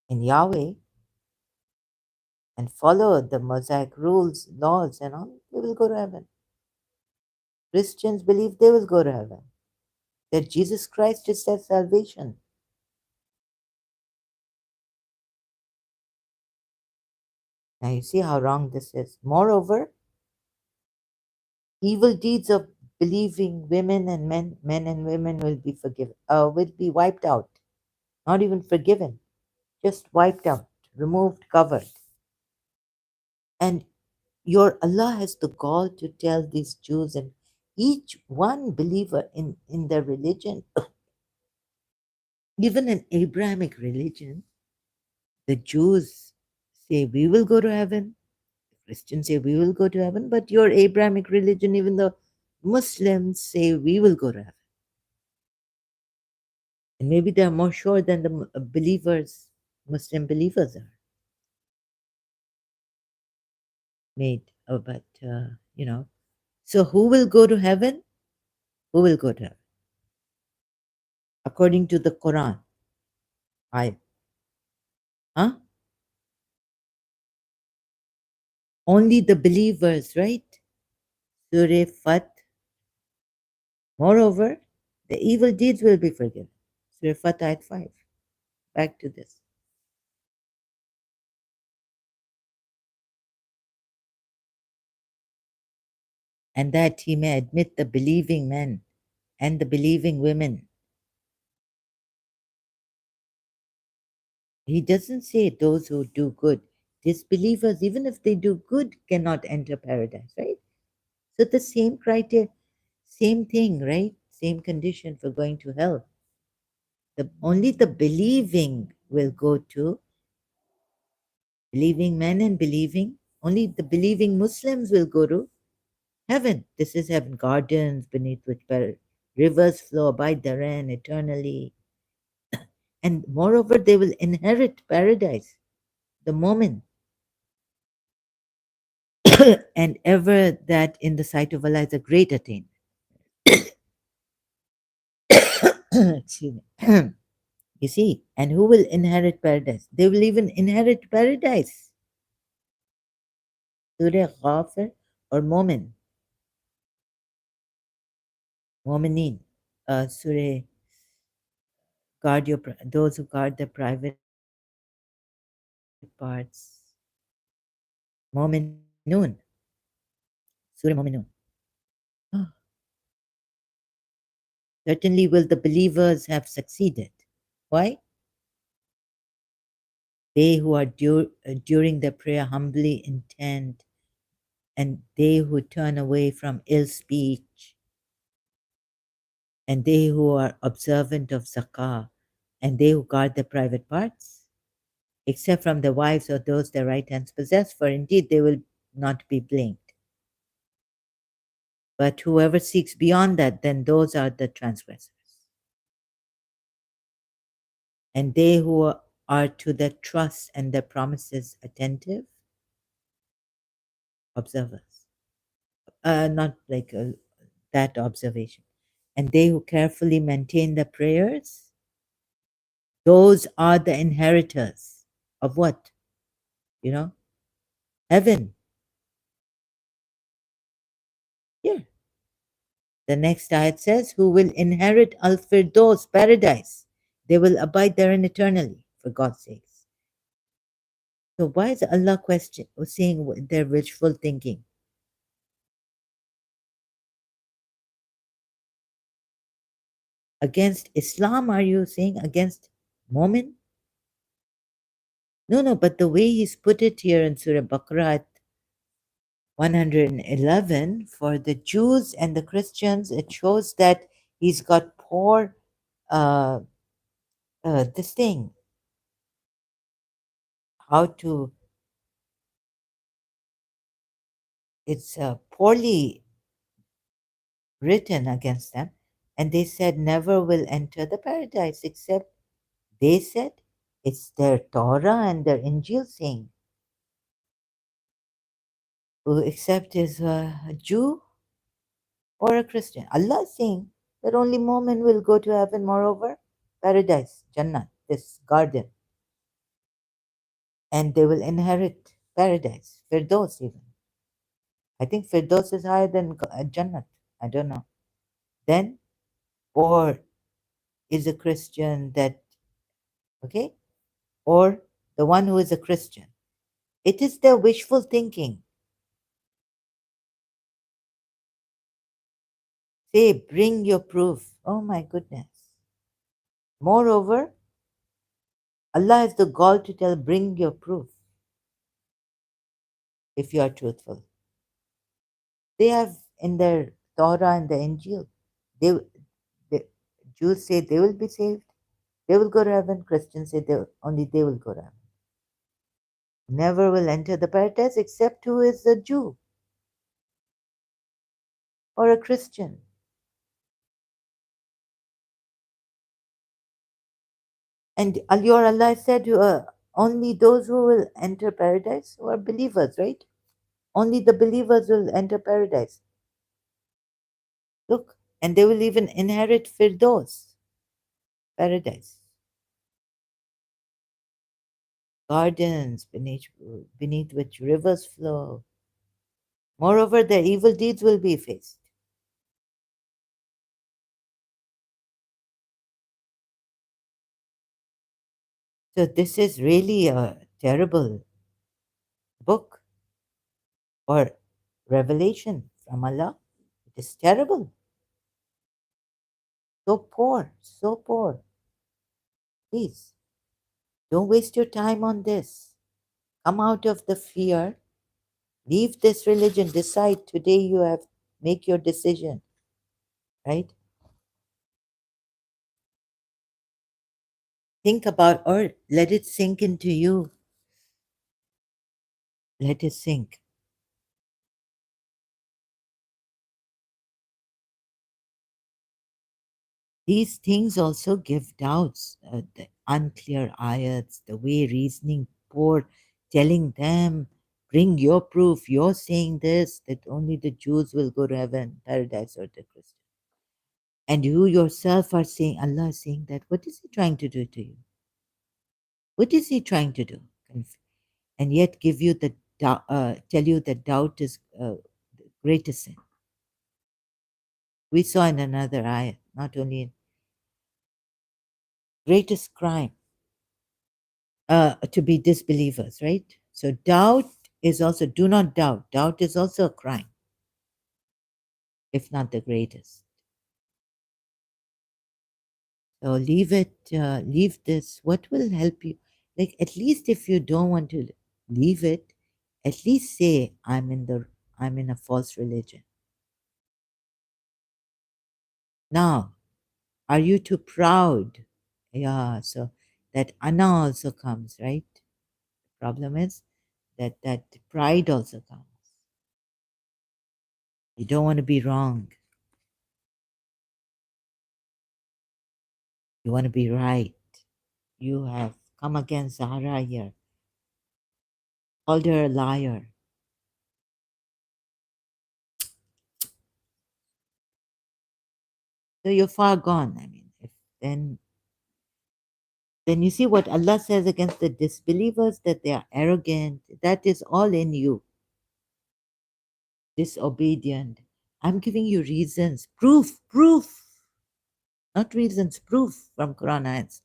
in Yahweh and follow the Mosaic rules, laws, and all, they will go to heaven. Christians believe they will go to heaven, that Jesus Christ is their salvation. Now you see how wrong this is. Moreover, evil deeds of believing women and men and women will be forgiven, will be wiped out, not even forgiven, just wiped out, removed, covered. And your Allah has the gall to tell these Jews and each one believer in their religion, even an Abrahamic religion, the Jews say we will go to heaven, Christians say we will go to heaven, but your Abrahamic religion, even the Muslims say we will go to heaven. And maybe they are more sure than the believers, Muslim believers are made. But, so who will go to heaven? Who will go to heaven? According to the Quran. Huh? Only the believers, right? Surah Fat. Moreover, the evil deeds will be forgiven. Surah Fat ayat 5. Back to this. And that he may admit the believing men and the believing women. He doesn't say those who do good. Disbelievers, even if they do good, cannot enter paradise, right? So the same criteria, same thing, right? Same condition for going to hell. Only the believing will go to believing men and believing. Only the believing Muslims will go to heaven. This is heaven, gardens beneath which rivers flow, abide therein eternally. And moreover, they will inherit paradise the moment. And ever that in the sight of Allah is a great attainment. Excuse me. You see, and who will inherit paradise? They will even inherit paradise. Surah Ghafir or Momin, Mominin, Surah guard your those who guard the private parts. Mominun, Surah Mominun. Oh, certainly will the believers have succeeded. Why? They who are during their prayer humbly intent, and they who turn away from ill speech, and they who are observant of zakah, and they who guard their private parts, except from their wives or those their right hands possess, for indeed they will not be blamed. But whoever seeks beyond that, then those are the transgressors. And they who are to their trust and their promises attentive, observers. Not like that observation. And they who carefully maintain their prayers, those are the inheritors of what? You know, heaven. Yeah. The next ayat says, who will inherit al-Firdaus, paradise. They will abide therein eternally, for God's sakes. So why is Allah saying their wishful thinking? Against Islam, are you saying against Mu'min? No, but the way he's put it here in Surah Baqarah at 111, for the Jews and the Christians, it shows that he's got poor, this thing, how to, it's poorly written against them. And they said, never will enter the paradise, except they said it's their Torah and their Injil saying, who except is a Jew or a Christian. Allah is saying that only Mu'min will go to heaven, moreover, paradise, Jannah, this garden, and they will inherit paradise, Firdaus even. I think Firdaus is higher than Jannah. I don't know. Then, or is a Christian that, okay, or the one who is a Christian. It is their wishful thinking. Say, bring your proof. Oh my goodness. Moreover, Allah has the gall to tell, bring your proof if you are truthful. They have in their Torah and the Injil, the Jews say they will be saved, they will go to heaven. Christians say only they will go to heaven. Never will enter the paradise except who is a Jew or a Christian. And your Allah said only those who will enter paradise who are believers, right? Only the believers will enter paradise. Look, and they will even inherit Firdaus, paradise. Gardens beneath which rivers flow. Moreover, their evil deeds will be effaced. So this is really a terrible book or revelation from Allah. It is terrible. So poor, so poor. Please, don't waste your time on this. Come out of the fear. Leave this religion. Decide today you have, make your decision. Right? Think about, or let it sink into you. Let it sink. These things also give doubts, the unclear ayats, the way reasoning poor, telling them, bring your proof, you're saying this, that only the Jews will go to heaven, paradise, or the Christians. And you yourself are saying, Allah is saying that, what is He trying to do to you? What is He trying to do? And yet give you the tell you that doubt is the greatest sin. We saw in another ayah, not only in greatest crime to be disbelievers, right? So doubt is also, do not doubt. Doubt is also a crime, if not the greatest. So leave it, leave this. What will help you? Like, at least if you don't want to leave it, at least say, I'm in a false religion. Now, are you too proud? Yeah, so that ana also comes, right? The problem is that pride also comes. You don't want to be wrong. You want to be right. You have come against Zahra here, called her a liar. So you're far gone. I mean, if then you see what Allah says against the disbelievers, that they are arrogant. That is all in you. Disobedient. I'm giving you reasons, proof, not reasons, proof from Quran ayats.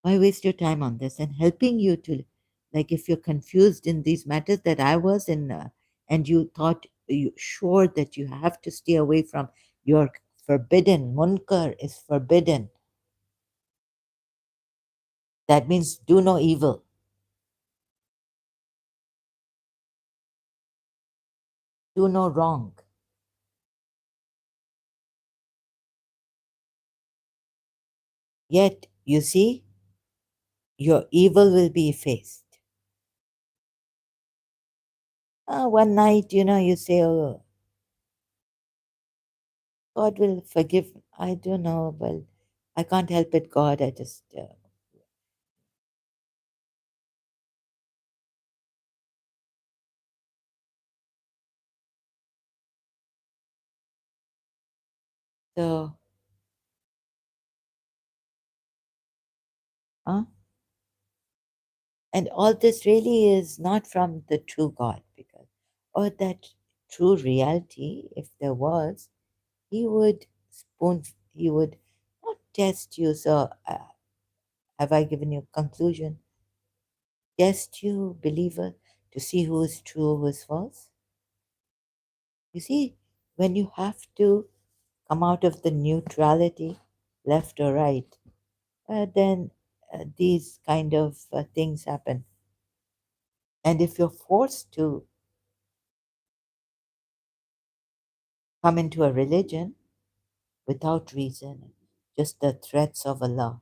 Why waste your time on this? And helping you to, like, if you're confused in these matters that I was in, and you thought you sure that you have to stay away from your forbidden, munkar is forbidden. That means do no evil. Do no wrong. Yet, you see, your evil will be effaced. One night, you say, oh, God will forgive. I don't know, but I can't help it, God. I just, so, huh? And all this really is not from the true God, because, or that true reality, if there was, He would spoon, He would not test you. So, have I given you conclusion? Test you, believer, to see who is true, who is false. You see, when you have to come out of the neutrality, left or right, then these kind of things happen. And if you're forced to come into a religion without reason, just the threats of Allah,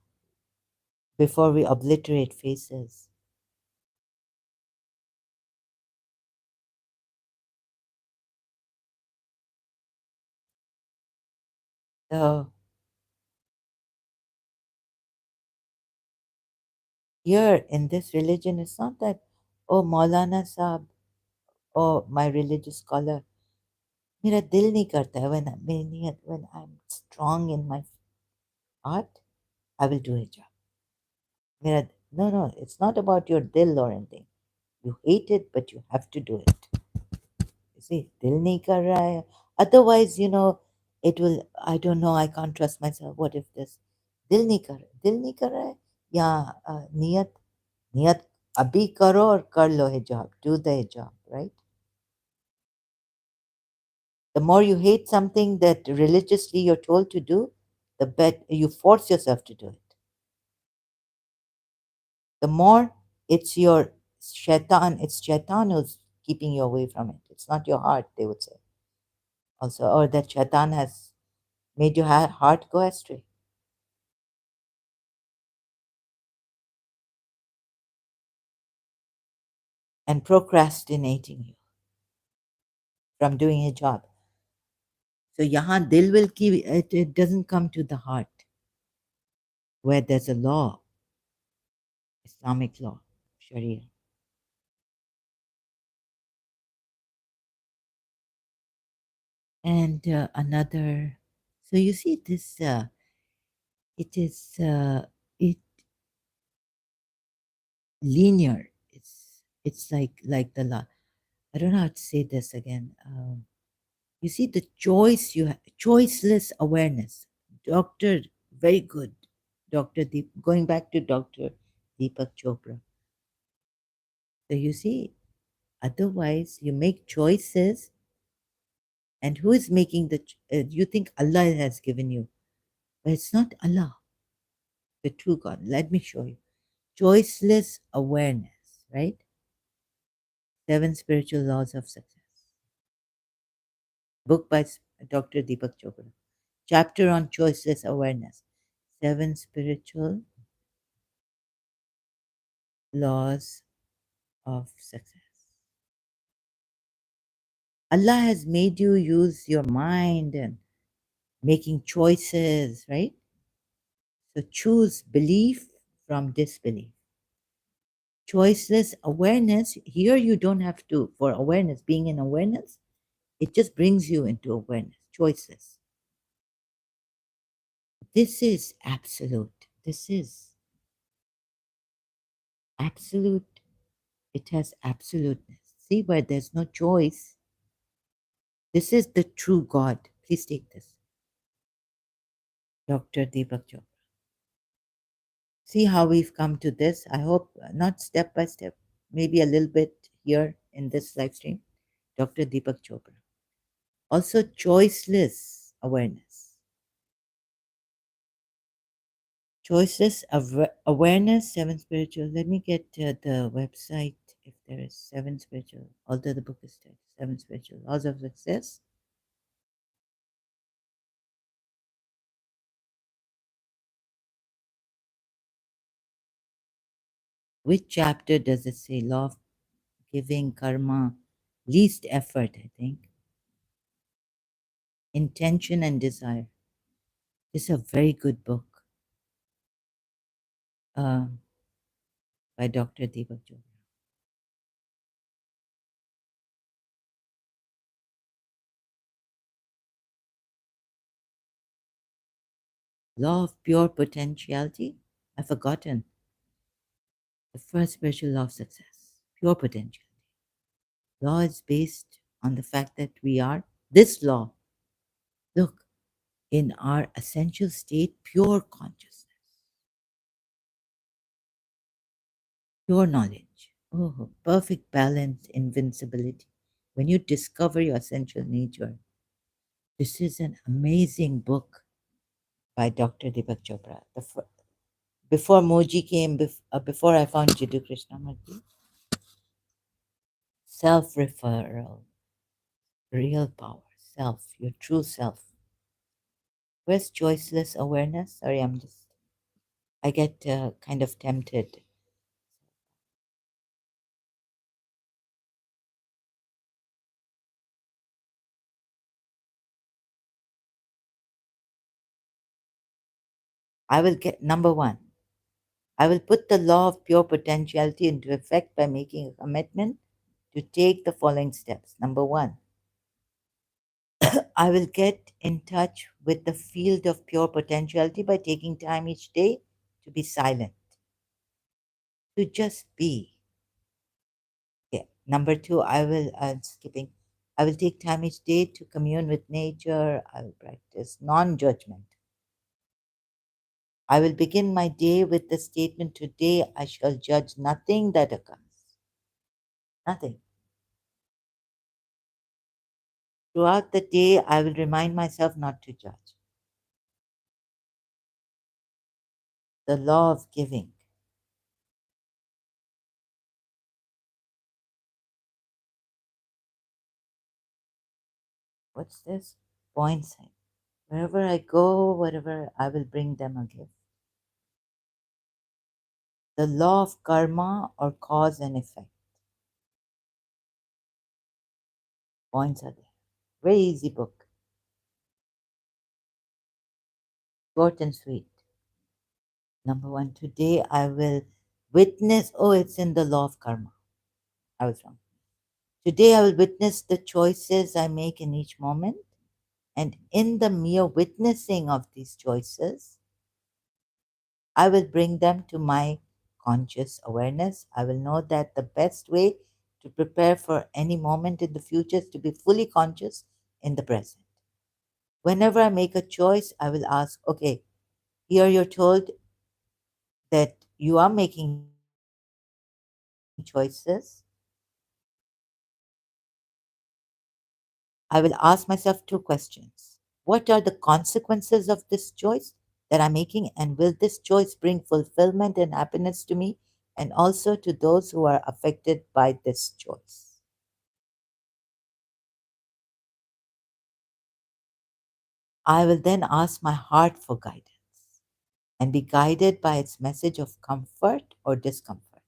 before we obliterate faces, so here in this religion, it's not that, oh, Maulana Sahib, oh, my religious scholar, मेरा दिल नहीं करता है, when I'm strong in my heart, I will do hijab. No, it's not about your dil or anything. You hate it, but you have to do it. You see, dil nahi kar raha hai. Otherwise, it will, I don't know, I can't trust myself. What if this? Dil nahi kar raha hai? Ya niyat abhi karo aur kar lo hijab. Do the hijab, right? The more you hate something that religiously you're told to do, the better you force yourself to do it. The more it's shaitan who's keeping you away from it. It's not your heart, they would say. Also, or that shaitan has made your heart go astray and procrastinating you from doing a job. So yahan dil will keep it doesn't come to the heart where there's a law, Islamic law, Sharia. And another, so you see this, it is it linear. It's like the law. I don't know how to say this again. You see the choice you have, choiceless awareness. Doctor, very good. Dr. Deep, going back to Dr. Deepak Chopra. So you see, otherwise you make choices, and who is making you think Allah has given you, but it's not Allah, the true God. Let me show you. Choiceless awareness, right? Seven Spiritual Laws of Success. Book by Dr. Deepak Chopra. Chapter on choiceless awareness. Seven Spiritual Laws of Success. Allah has made you use your mind and making choices, right? So choose belief from disbelief. Choiceless awareness, here you don't have to, for awareness, being in awareness, it just brings you into awareness, choiceless. This is absolute. This is absolute. It has absoluteness. See, where there's no choice, this is the true God. Please take this. Dr. Deepak Chopra. See how we've come to this. I hope not step by step, maybe a little bit here in this live stream. Dr. Deepak Chopra. Also, choiceless awareness. Choiceless awareness, seven spiritual. Let me get the website if there is seven spiritual, although the book is titled Seven Spiritual Laws of Success. Which chapter does it say? Law of giving, karma, least effort, I think. Intention and desire. This is a very good book uh, by Dr. Deepak Chopra. Law of pure potentiality. I've forgotten. The first spiritual law of success. Pure potentiality. Law is based on the fact that we are this law. Look, in our essential state, pure consciousness, pure knowledge. Oh, perfect balance, invincibility. When you discover your essential nature, this is an amazing book by Dr. Deepak Chopra. Before Moji came, before I found Jiddu Krishnamurti, self referral, real power, self, your true self. Where's choiceless awareness? Sorry, I get kind of tempted. I will get number one. I will put the law of pure potentiality into effect by making a commitment to take the following steps. Number one, I will get in touch with the field of pure potentiality by taking time each day to be silent, to just be. Okay. Number two, I will take time each day to commune with nature. I will practice non judgment. I will begin my day with the statement, today I shall judge nothing that occurs. Nothing. Throughout the day, I will remind myself not to judge. The law of giving. What's this? Points. Wherever I go, whatever, I will bring them a gift. The law of karma, or cause and effect. Points are there. Very easy book. Short and sweet. Number one, today I will witness. Oh, it's in the law of karma. I was wrong. Today I will witness the choices I make in each moment. And in the mere witnessing of these choices, I will bring them to my conscious awareness. I will know that the best way to prepare for any moment in the future is to be fully conscious in the present. Whenever I make a choice, I will ask, okay, here you're told that you are making choices. I will ask myself two questions. What are the consequences of this choice that I'm making? And will this choice bring fulfillment and happiness to me and also to those who are affected by this choice? I will then ask my heart for guidance and be guided by its message of comfort or discomfort.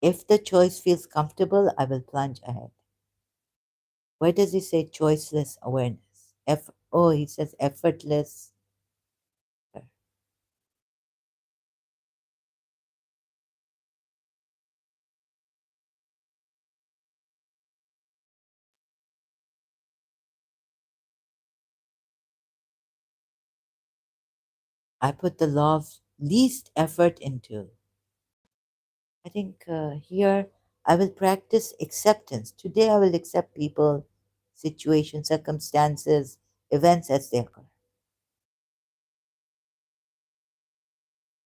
If the choice feels comfortable, I will plunge ahead. Where does he say choiceless awareness? He says effortless. I put the law of least effort into. I think here I will practice acceptance. Today I will accept people, situations, circumstances, events as they occur.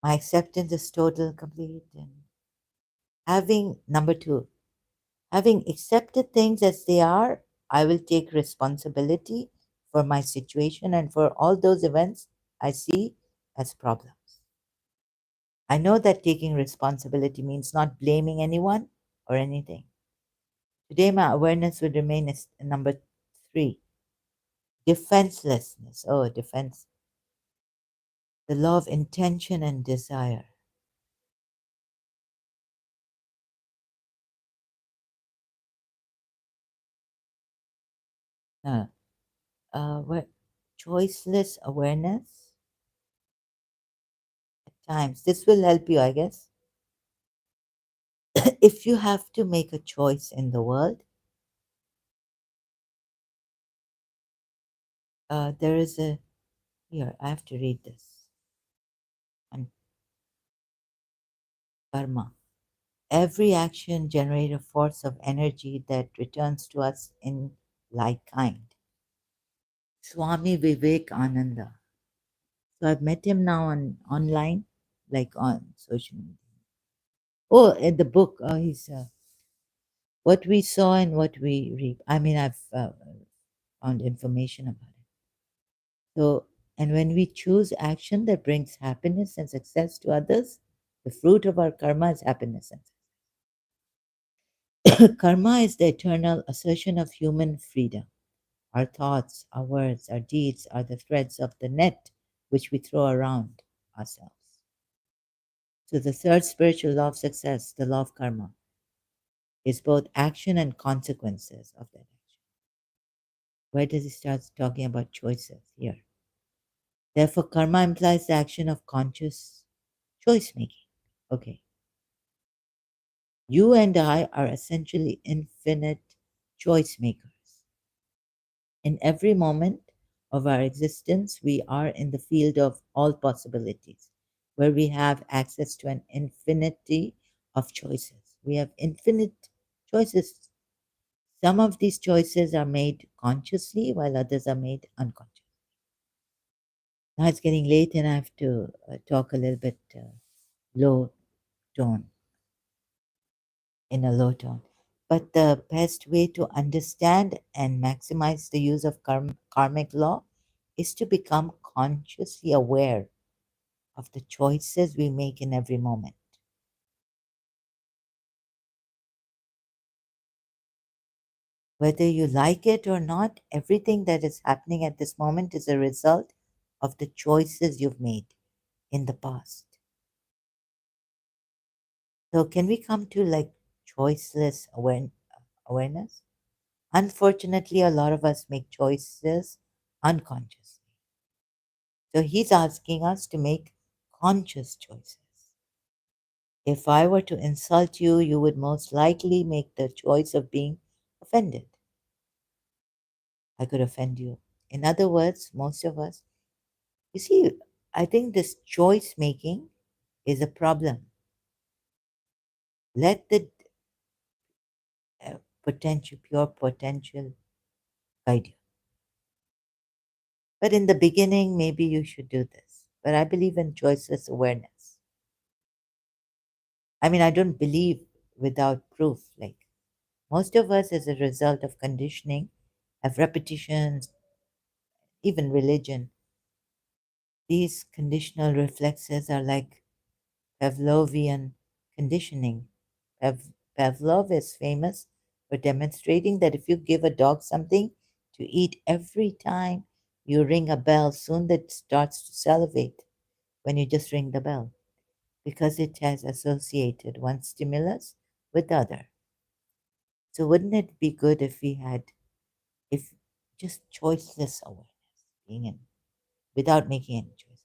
My acceptance is total, complete, and having number two, having accepted things as they are, I will take responsibility for my situation and for all those events I see as problems. I know that taking responsibility means not blaming anyone or anything. Today, my awareness would remain as number three, defenselessness. Oh, defense. The law of intention and desire. Uh, what choiceless awareness at times. This will help you, I guess. If you have to make a choice in the world, there is a here. I have to read this on karma. Every action generates a force of energy that returns to us in like kind. Swami Vivekananda. So I've met him now on online, like on social media. Oh, in the book, he's what we saw and what we reap. I mean, I've found information about it. So, and when we choose action that brings happiness and success to others, the fruit of our karma is happiness and success. Karma is the eternal assertion of human freedom. Our thoughts, our words, our deeds are the threads of the net which we throw around ourselves. So, the third spiritual law of success, the law of karma, is both action and consequences of that action. Where does he start talking about choices? Here. Therefore, karma implies the action of conscious choice making. Okay. You and I are essentially infinite choice makers. In every moment of our existence, we are in the field of all possibilities, where we have access to an infinity of choices. We have infinite choices. Some of these choices are made consciously, while others are made unconsciously. Now it's getting late, and I have to talk a little bit low tone, in a low tone. But the best way to understand and maximize the use of karmic law is to become consciously aware of the choices we make in every moment. Whether you like it or not, everything that is happening at this moment is a result of the choices you've made in the past. So, can we come to like choiceless awareness? Unfortunately, a lot of us make choices unconsciously. So, he's asking us to make conscious choices. If I were to insult you, you would most likely make the choice of being offended. I could offend you. In other words, most of us, you see, I think this choice making is a problem. Let the potential, pure potential, guide you. But in the beginning, maybe you should do this. But I believe in choiceless awareness. I mean, I don't believe without proof. Like most of us, as a result of conditioning, have repetitions, even religion. These conditional reflexes are like Pavlovian conditioning. Pavlov is famous for demonstrating that if you give a dog something to eat every time you ring a bell, soon it starts to salivate when you just ring the bell because it has associated one stimulus with the other. So wouldn't it be good if we had, if just choiceless awareness, being in, without making any choices,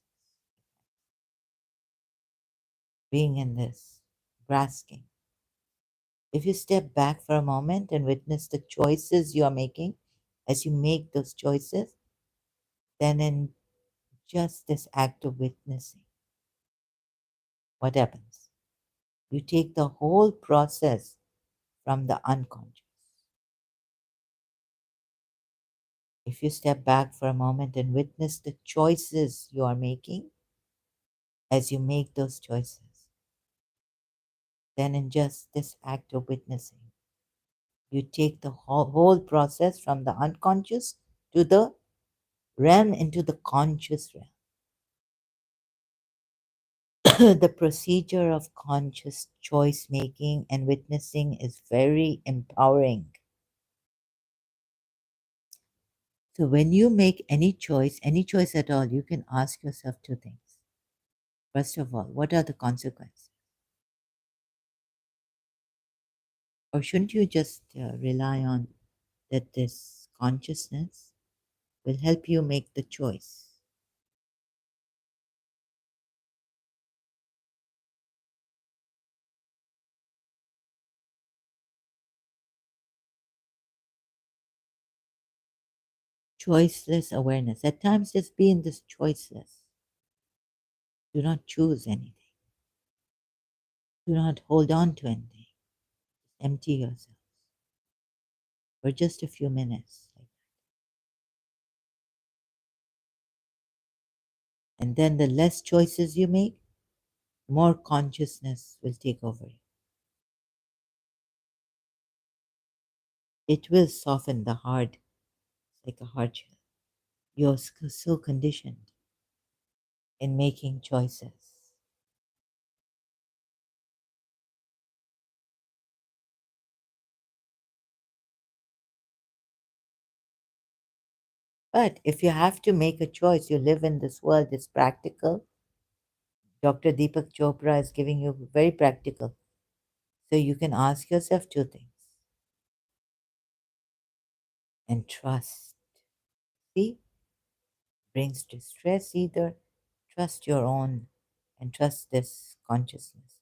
being in this, basking. If you step back for a moment and witness the choices you are making as you make those choices, then in just this act of witnessing, what happens? You take the whole process from the unconscious. If you step back for a moment and witness the choices you are making as you make those choices, then in just this act of witnessing, you take the whole process from the unconscious to the realm into the conscious realm. The procedure of conscious choice making and witnessing is very empowering. So, when you make any choice at all, you can ask yourself two things. First of all, what are the consequences? Or shouldn't you just rely on that this consciousness will help you make the choice? Choiceless awareness. At times, just be in this choiceless. Do not choose anything. Do not hold on to anything. Empty yourself for just a few minutes. And then the less choices you make, more consciousness will take over you. It will soften the hard, like a hard shell. You're so conditioned in making choices. But if you have to make a choice, you live in this world, it's practical. Dr. Deepak Chopra is giving you very practical. So you can ask yourself two things and trust. See, brings distress either. Trust your own and trust this consciousness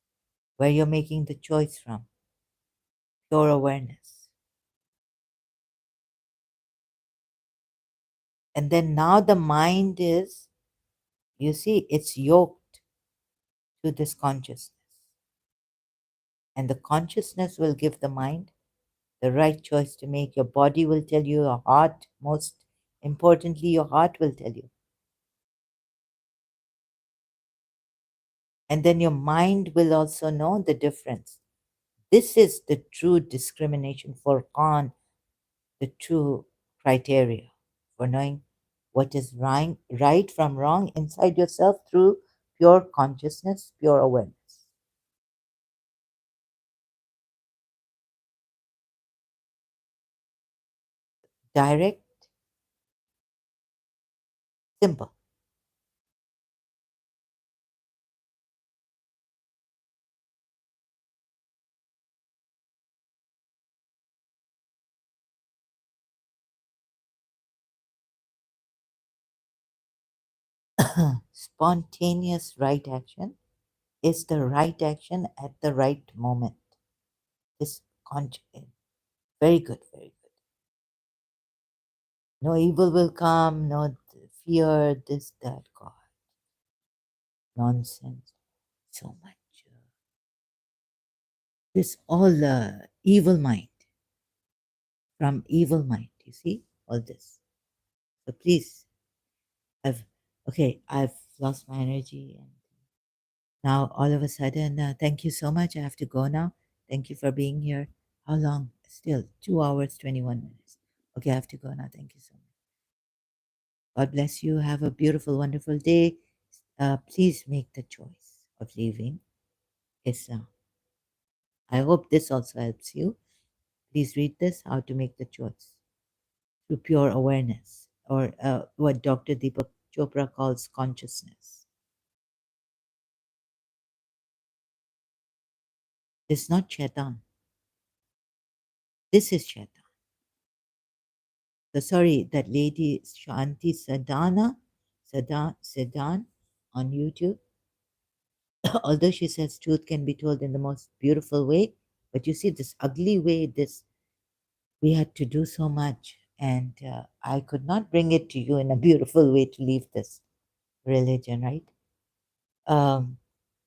where you're making the choice from. Pure awareness. And then now the mind is, you see, it's yoked to this consciousness. And the consciousness will give the mind the right choice to make. Your body will tell you, your heart, most importantly, your heart will tell you. And then your mind will also know the difference. This is the true discrimination for Khan, the true criteria for knowing what is right from wrong inside yourself through pure consciousness, pure awareness. Direct, simple. Spontaneous right action is the right action at the right moment. This very good, very good. No evil will come, no fear, this, that, God. Nonsense. So much. This all evil mind, from evil mind, you see, all this. So please, I've lost my energy. And now all of a sudden, thank you so much. I have to go now. Thank you for being here. How long? Still 2 hours, 21 minutes. Okay, I have to go now. Thank you so much. God bless you. Have a beautiful, wonderful day. Please make the choice of leaving Islam. I hope this also helps you. Please read this, How to Make the Choice through Pure Awareness, or what Dr. Deepak Chopra calls consciousness. This is not Shaitan. This is Shaitan. So sorry, that lady Shanti Sadan on YouTube, although she says truth can be told in the most beautiful way, but you see this ugly way, this we had to do so much, and I could not bring it to you in a beautiful way to leave this religion, right? Um,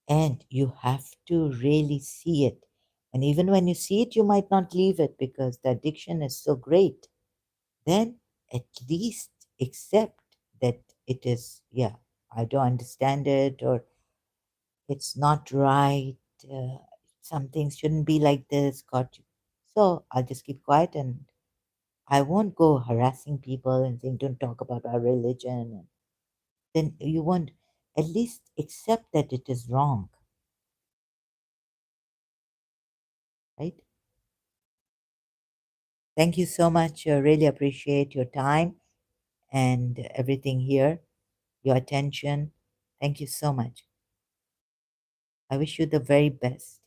and you have to really see it. And even when you see it, you might not leave it because the addiction is so great. Then at least accept that it is, yeah, I don't understand it, or it's not right. Uh, some things shouldn't be like this. Got you. So I'll just keep quiet, and I won't go harassing people and saying, don't talk about our religion. Then you won't at least accept that it is wrong, right? Thank you so much. I really appreciate your time and everything here, your attention. Thank you so much. I wish you the very best.